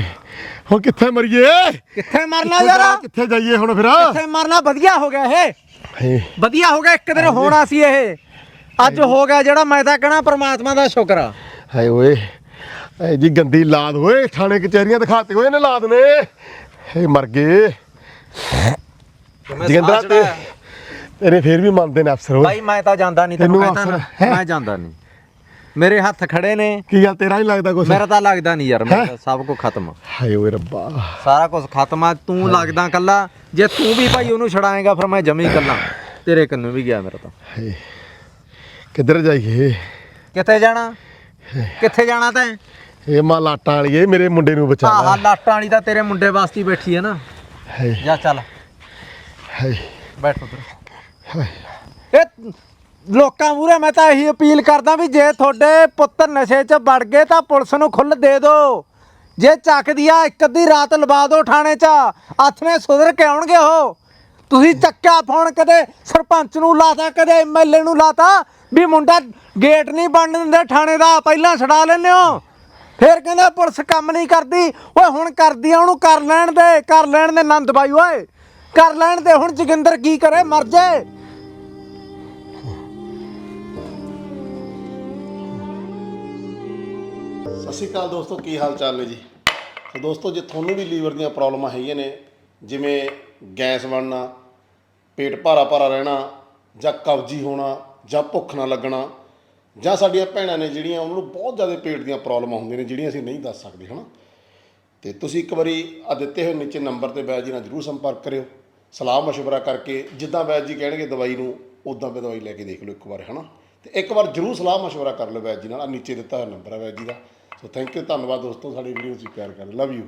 ਹੁਣ ਕਿੱਥੇ ਮਰੀਏ? ਕਿੱਥੇ ਮਰਨਾ ਯਾਰ? ਕਿੱਥੇ ਜਾਈਏ ਹੁਣ ਫਿਰ? ਕਿੱਥੇ ਮਰਨਾ? ਵਧੀਆ ਹੋ ਗਿਆ ਇਹ। ਵਧੀਆ ਹੋ ਗਿਆ। ਇੱਕ ਦਿਨ ਹੋਣਾ ਸੀ ਇਹ, ਅੱਜ ਹੋ ਗਿਆ ਜਿਹੜਾ। ਮੈਂ ਤਾਂ ਕਹਣਾ ਪ੍ਰਮਾਤਮਾ ਦਾ ਸ਼ੁਕਰ ਆ। ਹਾਏ ਓਏ ਐ ਜੀ ਗੰਦੀ ਲਾਦ ਹੋਏ। ਥਾਣੇ ਕਚਹਿਰੀਆਂ ਦਿਖਾਤੇ ਹੋਏ ਨੇ ਲਾਦ ਨੇ। ਇਹ ਮਰ ਗਏ। ਜਗਿੰਦਰਾ ਤੇਰੇ ਫੇਰ ਵੀ ਮੰਨਦੇ ਨੇ ਅਫਸਰ। ਭਾਈ ਮੈਂ ਤਾਂ ਜਾਂਦਾ ਨਹੀਂ ਤੈਨੂੰ ਕਹਿੰਦਾ। ਮੈਂ ਜਾਂਦਾ ਨਹੀਂ। ਮੇਰੇ ਹੱਥ ਖੜੇ ਨੇ। ਕੀ ਗੱਲ ਤੇਰਾ ਨਹੀਂ ਲੱਗਦਾ ਕੁਛ? ਮੇਰਾ ਤਾਂ ਲੱਗਦਾ ਨਹੀਂ ਯਾਰ। ਮੇਰਾ ਸਭ ਕੁਝ ਖਤਮ। ਹਾਏ ਓਏ ਰੱਬਾ। ਸਾਰਾ ਕੁਝ ਖਤਮ ਆ। ਤੂੰ ਲੱਗਦਾ ਕੱਲਾ। ਜੇ ਤੂੰ ਵੀ ਭਾਈ ਉਹਨੂੰ ਛਡਾਏਗਾ ਫਿਰ ਮੈਂ ਜਮੀ ਕੱਲਾ। ਤੇਰੇ ਕੰਨੋਂ ਵੀ ਗਿਆ ਮੇਰਾ ਤਾਂ। ਹਾਏ ਕਿੱਧਰ ਜਾਈਏ? ਕਿੱਥੇ ਜਾਣਾ? ਕਿੱਥੇ ਜਾਣਾ ਤੈਂ? ਇਹ ਮਾਂ ਲਾਟਾਂ ਵਾਲੀ ਏ। ਮੇਰੇ ਮੁੰਡੇ ਨੂੰ ਬਚਾ ਲੈ। ਆਹ ਲਾਟਾਂ ਵਾਲੀ ਤਾਂ ਤੇਰੇ ਮੁੰਡੇ ਵਾਸਤੇ ਬੈਠੀ ਹੈ ਨਾ। ਹਾਏ ਜਾ ਚੱਲ। ਹਾਏ ਬੈਠੋ ਇਹ ਲੋਕਾਂ ਮੂਹਰੇ ਮੈਂ ਤਾਂ ਇਹੀ ਅਪੀਲ ਕਰਦਾ ਵੀ ਜੇ ਤੁਹਾਡੇ ਪੁੱਤ ਨਸ਼ੇ 'ਚ ਵੜ ਗਏ ਤਾਂ ਪੁਲਿਸ ਨੂੰ ਖੁੱਲ੍ਹ ਦੇ ਦਿਓ। ਜੇ ਚੱਕਦੀ ਆ ਇੱਕ ਅੱਧੀ ਰਾਤ ਲਵਾ ਦਿਓ ਥਾਣੇ 'ਚ। ਹੱਥ ਨੇ ਸੁਧਰ ਕੇ ਆਉਣਗੇ ਉਹ। ਤੁਸੀਂ ਚੱਕਿਆ ਫੋਨ ਕਦੇ ਸਰਪੰਚ ਨੂੰ ਲਾਤਾ, ਕਦੇ MLA ਨੂੰ ਲਾਤਾ ਵੀ ਮੁੰਡਾ ਗੇਟ ਨਹੀਂ ਬਣਨ ਦਿੰਦੇ ਥਾਣੇ ਦਾ, ਪਹਿਲਾਂ ਛਡਾ ਲੈਂਦੇ ਹੋ। ਫਿਰ ਕਹਿੰਦੇ ਪੁਲਿਸ ਕੰਮ ਨਹੀਂ ਕਰਦੀ। ਓਏ ਹੁਣ ਕਰਦੀ ਆ, ਉਹਨੂੰ ਕਰ ਲੈਣ ਦੇ ਨੰਦ ਬਾਈ। ਓਏ ਕਰ ਲੈਣ ਦੇ। ਹੁਣ ਜੋਗਿੰਦਰ ਕੀ ਕਰੇ? ਮਰ ਜਾਏ। ਸਤਿ ਸ਼੍ਰੀ ਅਕਾਲ ਦੋਸਤੋ, ਕੀ ਹਾਲ ਚਾਲ ਨੇ ਜੀ? ਸੋ ਦੋਸਤੋ, ਜੇ ਤੁਹਾਨੂੰ ਵੀ ਲੀਵਰ ਦੀਆਂ ਪ੍ਰੋਬਲਮਾਂ ਹੈਗੀਆਂ ਨੇ, ਜਿਵੇਂ ਗੈਸ ਬਣਨਾ, ਪੇਟ ਭਾਰਾ ਭਾਰਾ ਰਹਿਣਾ, ਜਾਂ ਕਬਜੀ ਹੋਣਾ, ਜਾਂ ਭੁੱਖ ਨਾ ਲੱਗਣਾ, ਜਾਂ ਸਾਡੀਆਂ ਭੈਣਾਂ ਨੇ ਜਿਹੜੀਆਂ ਉਹਨਾਂ ਨੂੰ ਬਹੁਤ ਜ਼ਿਆਦਾ ਪੇਟ ਦੀਆਂ ਪ੍ਰੋਬਲਮਾਂ ਹੁੰਦੀਆਂ ਨੇ ਜਿਹੜੀਆਂ ਅਸੀਂ ਨਹੀਂ ਦੱਸ ਸਕਦੇ, ਹੈ ਨਾ, ਤੇ ਤੁਸੀਂ ਇੱਕ ਵਾਰੀ ਆ ਦਿੱਤੇ ਹੋਏ ਨੀਚੇ ਨੰਬਰ ਤੇ ਵੈਦ ਜੀ ਨਾਲ ਜ਼ਰੂਰ ਸੰਪਰਕ ਕਰਿਓ। ਸਲਾਹ ਮਸ਼ਵਰਾ ਕਰਕੇ ਜਿੱਦਾਂ ਵੈਦ ਜੀ ਕਹਿਣਗੇ ਦਵਾਈ ਨੂੰ ਉੱਦਾਂ ਵੀ ਦਵਾਈ ਲੈ ਕੇ ਦੇਖ ਲਓ ਇੱਕ ਵਾਰ, ਹੈ ਨਾ, ਤੇ ਇੱਕ ਵਾਰ ਜ਼ਰੂਰ ਸਲਾਹ ਮਸ਼ਵਰਾ ਕਰ ਲਓ ਵੈਦ ਜੀ ਨਾਲ। ਆ ਨੀਚੇ ਦਿੱਤਾ ਹੋਇਆ ਨੰਬਰ ਹੈ ਵੈਦ ਜੀ ਦਾ। ਸੋ ਥੈਂਕ ਯੂ, ਧੰਨਵਾਦ ਦੋਸਤੋ, ਸਾਡੀ ਵੀਡੀਓ ਤੁਸੀਂ ਪਿਆਰ ਕਰ, ਲਵ ਯੂ।